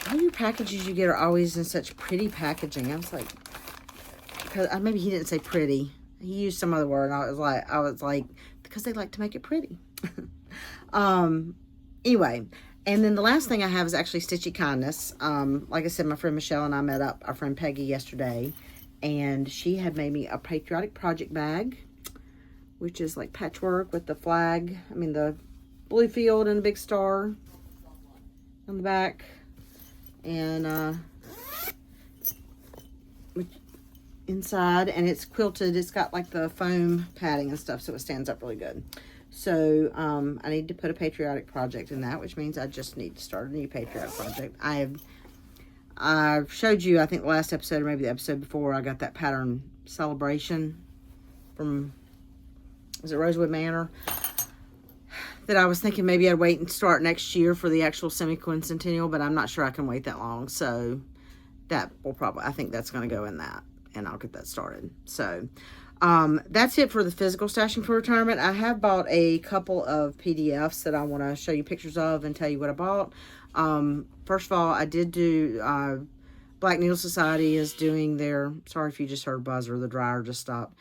A: all your packages you get are always in such pretty packaging. I was like, maybe he didn't say pretty. He used some other word. And I was like, because they like to make it pretty. Anyway. And then the last thing I have is actually Stitchy Kindness. Like I said, my friend Michelle and I met up, our friend Peggy, yesterday. And she had made me a patriotic project bag, which is like patchwork with the flag. The blue field and a big star on the back. And inside, and it's quilted. It's got like the foam padding and stuff, so it stands up really good. So I need to put a patriotic project in that, which means I just need to start a new patriotic project. I showed you, I think the last episode or maybe the episode before, I got that pattern Celebration from, is it Rosewood Manor? That I was thinking maybe I'd wait and start next year for the actual semi-quincentennial, but I'm not sure I can wait that long. So that will probably, I think that's going to go in that, and I'll get that started. So that's it for the physical stashing for retirement. I have bought a couple of PDFs that I want to show you pictures of and tell you what I bought. First of all, I did do, Black Needle Society is doing their, sorry if you just heard a buzzer, the dryer just stopped.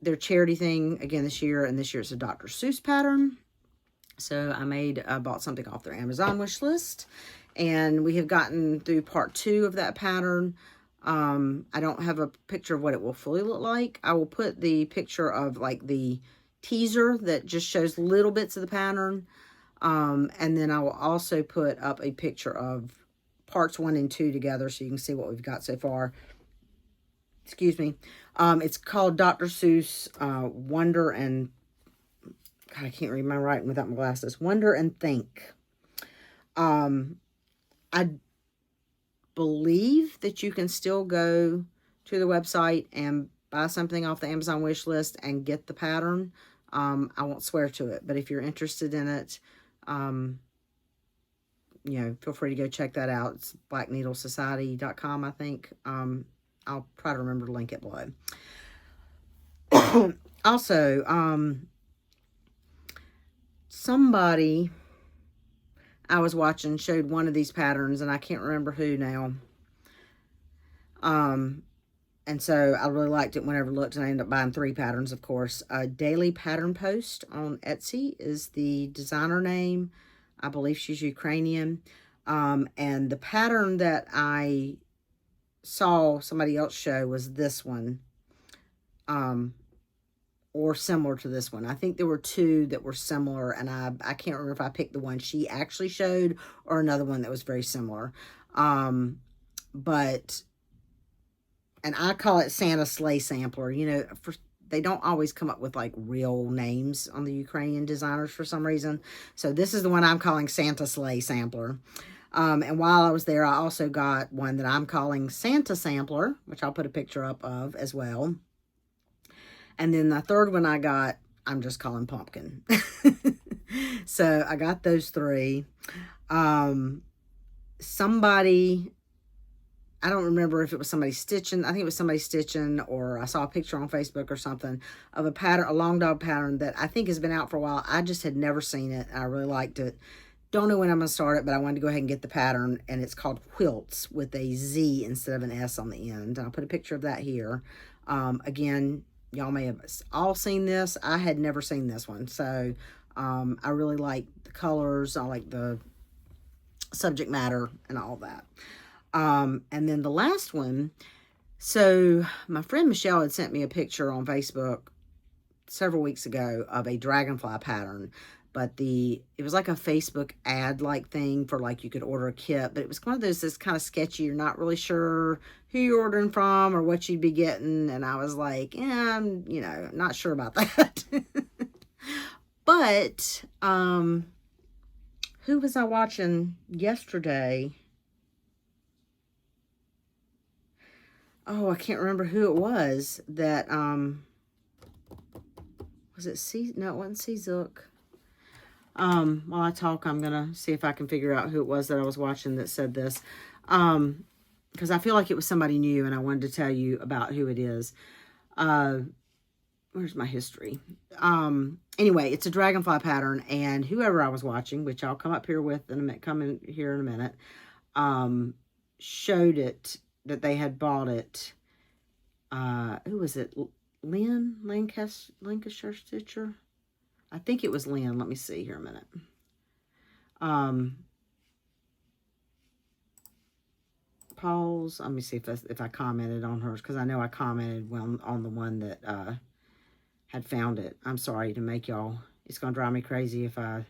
A: Their charity thing again this year, and this year it's a Dr. Seuss pattern. So I bought something off their Amazon wish list, and we have gotten through part 2 of that pattern. I don't have a picture of what it will fully look like. I will put the picture of like the teaser that just shows little bits of the pattern. And then I will also put up a picture of parts 1 and 2 together so you can see what we've got so far. Excuse me. It's called Dr. Seuss Wonder and, God, I can't read my writing without my glasses. Wonder and Think. I believe that you can still go to the website and buy something off the Amazon wish list and get the pattern. I won't swear to it, but if you're interested in it, feel free to go check that out. It's blackneedlesociety.com, I think. I'll try to remember to link it below. Also, somebody I was watching showed one of these patterns, and I can't remember who now. And so I really liked it whenever I looked, and I ended up buying 3 patterns, of course. Daily Pattern Post on Etsy is the designer name. I believe she's Ukrainian. And the pattern that I saw somebody else show was this one. Or similar to this one. I think there were 2 that were similar, and I can't remember if I picked the one she actually showed or another one that was very similar. And I call it Santa Sleigh Sampler. You know, they don't always come up with like real names on the Ukrainian designers for some reason. So this is the one I'm calling Santa Sleigh Sampler. And while I was there, I also got one that I'm calling Santa Sampler, which I'll put a picture up of as well. And then the third one I got, I'm just calling Pumpkin. So I got those 3. Somebody, I don't remember if it was somebody stitching. I think it was somebody stitching, or I saw a picture on Facebook or something of a pattern, a long dog pattern that I think has been out for a while. I just had never seen it. I really liked it. Don't know when I'm going to start it, but I wanted to go ahead and get the pattern, and it's called Quilts with a Z instead of an S on the end. And I'll put a picture of that here. Again, y'all may have all seen this. I had never seen this one. So I really like the colors. I like the subject matter and all that. And then the last one. So my friend Michelle had sent me a picture on Facebook several weeks ago of a dragonfly pattern. But it was like a Facebook ad like thing for like you could order a kit. But it was one of those that's kind of sketchy. You're not really sure who you're ordering from or what you'd be getting. And I was like, yeah, I'm, not sure about that. But who was I watching yesterday? Oh, I can't remember who it was that, was it no, it wasn't C-Zook. While I talk, I'm going to see if I can figure out who it was that I was watching that said this. Because I feel like it was somebody new, and I wanted to tell you about who it is. Where's my history? Anyway, it's a dragonfly pattern, and whoever I was watching, which I'll come up here with in a minute, come in here in a minute, showed it, that they had bought it. Who was it? Lynn? Lancashire Stitcher? I think it was Lynn. Let me see here a minute. Paul's. Let me see if I commented on hers, because I know I commented on the one that had found it. I'm sorry to make y'all. It's gonna drive me crazy if I.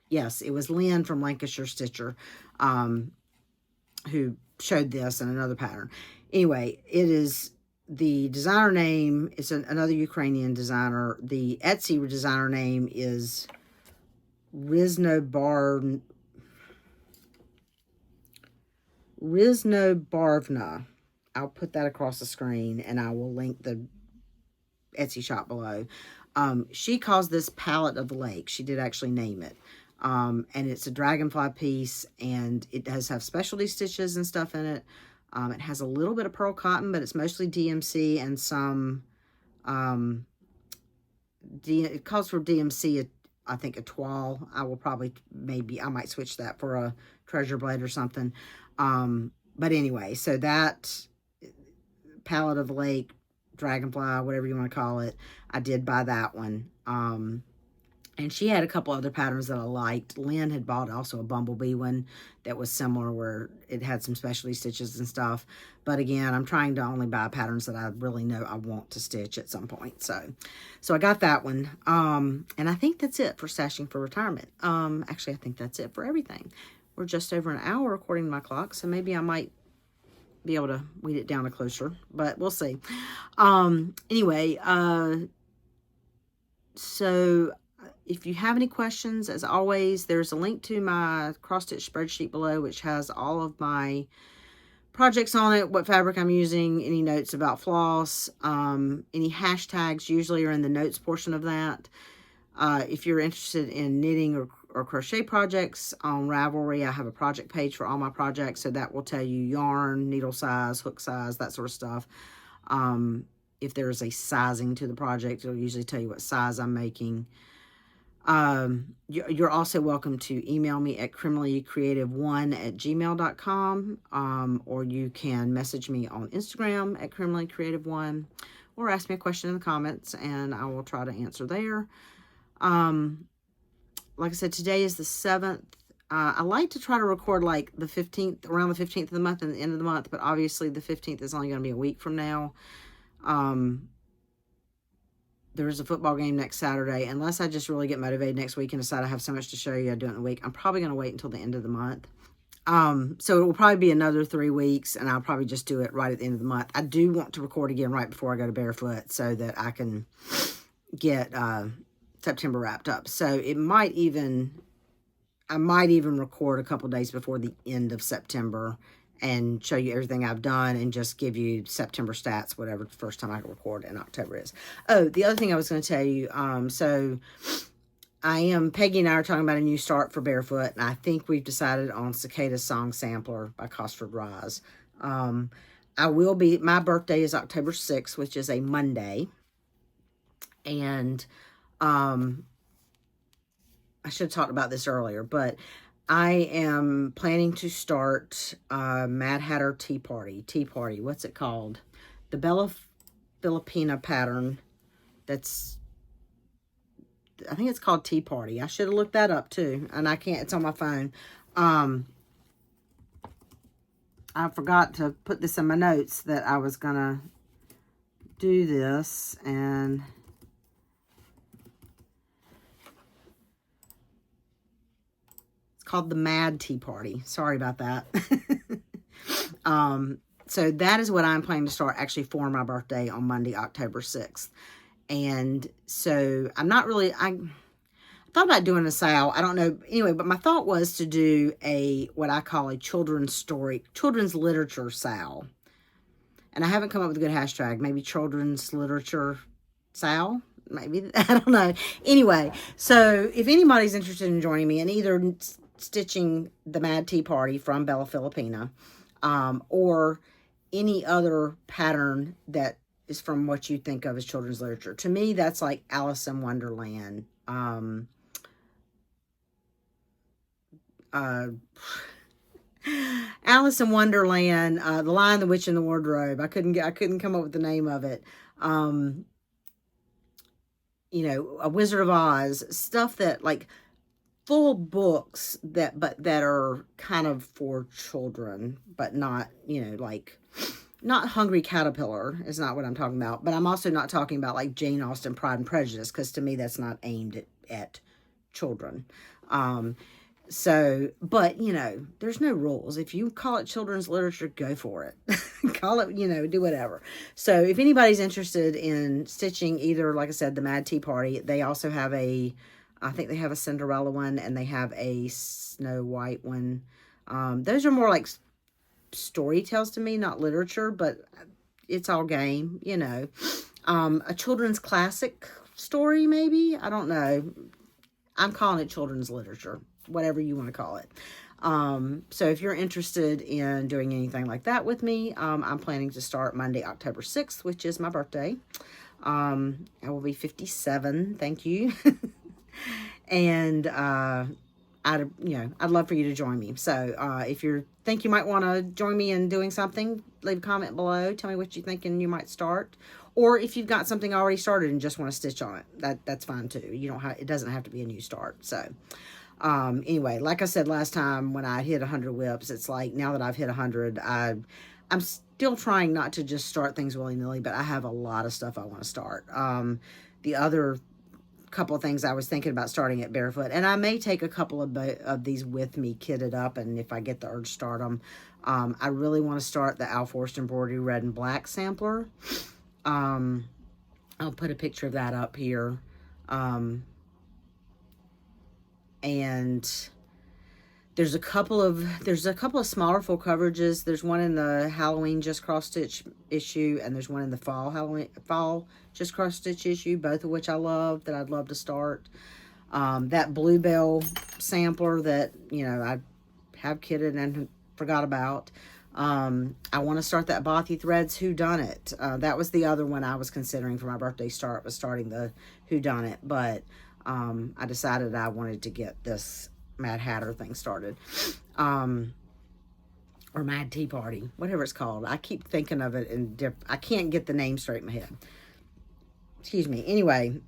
A: Yes, it was Lynn from Lancashire Stitcher, who showed this and another pattern. Anyway, it is. The designer name is another Ukrainian designer. The Etsy designer name is Rizno Barvna. I'll put that across the screen, and I will link the Etsy shop below. She calls this Palette of the Lake. She did actually name it. And it's a dragonfly piece, and it does have specialty stitches and stuff in it. It has a little bit of pearl cotton, but it's mostly DMC and some, it calls for DMC, I think a toile. I will probably, I might switch that for a treasure blade or something. But anyway, so that Palette of the Lake, dragonfly, whatever you want to call it, I did buy that one. And she had a couple other patterns that I liked. Lynn had bought also a bumblebee one that was similar, where it had some specialty stitches and stuff. But again, I'm trying to only buy patterns that I really know I want to stitch at some point. So I got that one. And I think that's it for Stashing for Retirement. Actually, I think that's it for everything. We're just over an hour according to my clock, so maybe I might be able to weed it down to closer, but we'll see. Anyway, so if you have any questions, as always, there's a link to my cross-stitch spreadsheet below, which has all of my projects on it, what fabric I'm using, any notes about floss, any hashtags usually are in the notes portion of that. If you're interested in knitting or crochet projects on Ravelry, I have a project page for all my projects, so that will tell you yarn, needle size, hook size, that sort of stuff. If there's a sizing to the project, it'll usually tell you what size I'm making. You're also welcome to email me at criminallycreative1@gmail.com, or you can message me on Instagram at criminallycreative1, or ask me a question in the comments, and I will try to answer there. Like I said, today is the 7th. I like to try to record like the 15th, around the 15th of the month and the end of the month, but obviously the 15th is only going to be a week from now. There's a football game next Saturday. Unless I just really get motivated next week and decide I have so much to show you I do it in a week, I'm probably going to wait until the end of the month. So it will probably be another 3 weeks, and I'll probably just do it right at the end of the month. I do want to record again right before I go to Barefoot so that I can get September wrapped up. So it might even, I might even record a couple days before the end of September and show you everything I've done and just give you September stats, whatever the first time I can record in October is. Oh, the other thing I was going to tell you, so Peggy and I are talking about a new start for Barefoot, and I think we've decided on Cicada's Song Sampler by Cosford Rise. My birthday is October 6th, which is a Monday, and I should have talked about this earlier, but I am planning to start Mad Hatter Tea Party. What's it called? The Bella Filipina pattern. I think it's called Tea Party. I should have looked that up too, and I can't. It's on my phone. I forgot to put this in my notes that I was gonna do this, and called the Mad Tea Party. Sorry about that. So that is what I'm planning to start actually for my birthday on Monday, October 6th. And so I'm not really, I thought about doing a sale. I don't know. Anyway, but my thought was to do what I call a children's literature sale. And I haven't come up with a good hashtag. Maybe children's literature sale. Maybe, I don't know. Anyway, so if anybody's interested in joining me in either stitching the Mad Tea Party from Bella Filipina, or any other pattern that is from what you think of as children's literature. To me, that's like Alice in Wonderland. Alice in Wonderland, The Lion, the Witch, and the Wardrobe. I couldn't come up with the name of it. A Wizard of Oz, stuff that like full books that are kind of for children, but not, like not Hungry Caterpillar is not what I'm talking about. But I'm also not talking about like Jane Austen, Pride and Prejudice, because to me that's not aimed at children. But there's no rules. If you call it children's literature, go for it. Call it, do whatever. So if anybody's interested in stitching either, like I said, the Mad Tea Party, they also have I think they have a Cinderella one, and they have a Snow White one. Those are more like story tales to me, not literature, but it's all game, a children's classic story, maybe. I don't know. I'm calling it children's literature, whatever you want to call it. So if you're interested in doing anything like that with me, I'm planning to start Monday, October 6th, which is my birthday. I will be 57. Thank you. And I'd love for you to join me. So if you think you might want to join me in doing something, leave a comment below. Tell me what you're thinking you might start. Or if you've got something already started and just want to stitch on it, that's fine too. It doesn't have to be a new start. So anyway, like I said last time when I hit 100 whips, it's like now that I've hit 100, I'm still trying not to just start things willy-nilly, but I have a lot of stuff I want to start. The other couple of things I was thinking about starting at Barefoot, and I may take a couple of these with me kitted up, and if I get the urge, start them. I really want to start the Al Forst Embroidery Red and Black sampler. I'll put a picture of that up here. And there's a couple of smaller full coverages. There's one in the Halloween Just Cross Stitch issue, and there's one in the fall Just Cross Stitch issue, both of which I love, that I'd love to start. That Bluebell sampler that, I have kitted and forgot about. I want to start that Bothy Threads Whodunit. That was the other one I was considering for my birthday start, was starting the Whodunit. But I decided I wanted to get this Mad Hatter thing started. Or Mad Tea Party, whatever it's called. I keep thinking of it in I can't get the name straight in my head. Excuse me. Anyway,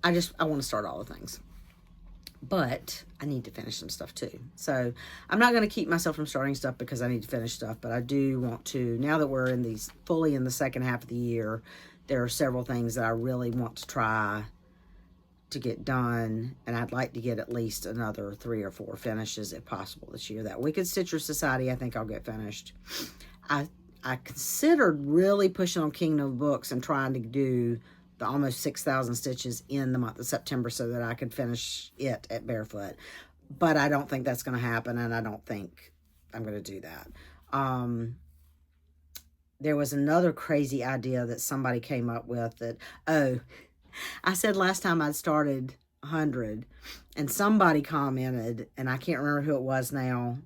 A: I want to start all the things. But I need to finish some stuff too. So I'm not going to keep myself from starting stuff because I need to finish stuff. But I do want to, now that we're fully in the second half of the year, there are several things that I really want to try to get done. And I'd like to get at least another 3 or 4 finishes if possible this year. That Wicked Stitcher Society, I think I'll get finished. I considered really pushing on Kingdom of Books and trying to do the almost 6,000 stitches in the month of September so that I could finish it at barefoot. But I don't think that's going to happen, and I don't think I'm going to do that. There was another crazy idea that somebody came up with that, I said last time I'd started 100, and somebody commented, and I can't remember who it was now.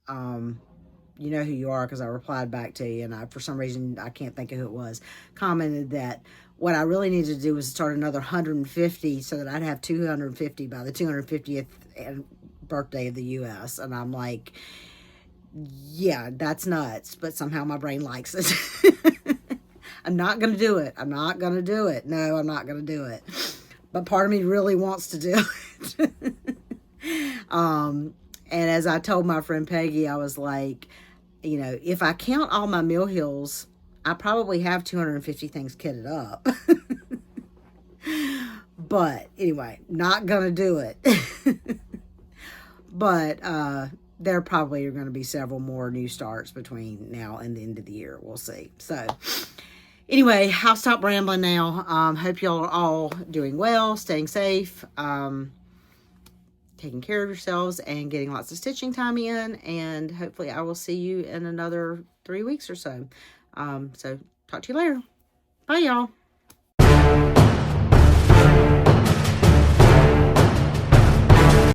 A: You know who you are because I replied back to you, and for some reason, I can't think of who it was, commented that what I really needed to do was start another 150 so that I'd have 250 by the 250th birthday of the U.S. And I'm like, yeah, that's nuts, but somehow my brain likes it. I'm not going to do it. I'm not going to do it. No, I'm not going to do it. But part of me really wants to do it. And as I told my friend Peggy, I was like, you know, if I count all my mill hills, I probably have 250 things kitted up. But anyway, not going to do it. But there probably are going to be several more new starts between now and the end of the year. We'll see. So anyway, I'll stop rambling now. Hope y'all are all doing well, staying safe, taking care of yourselves, and getting lots of stitching time in. And hopefully I will see you in another 3 weeks or so. So talk to you later. Bye, y'all.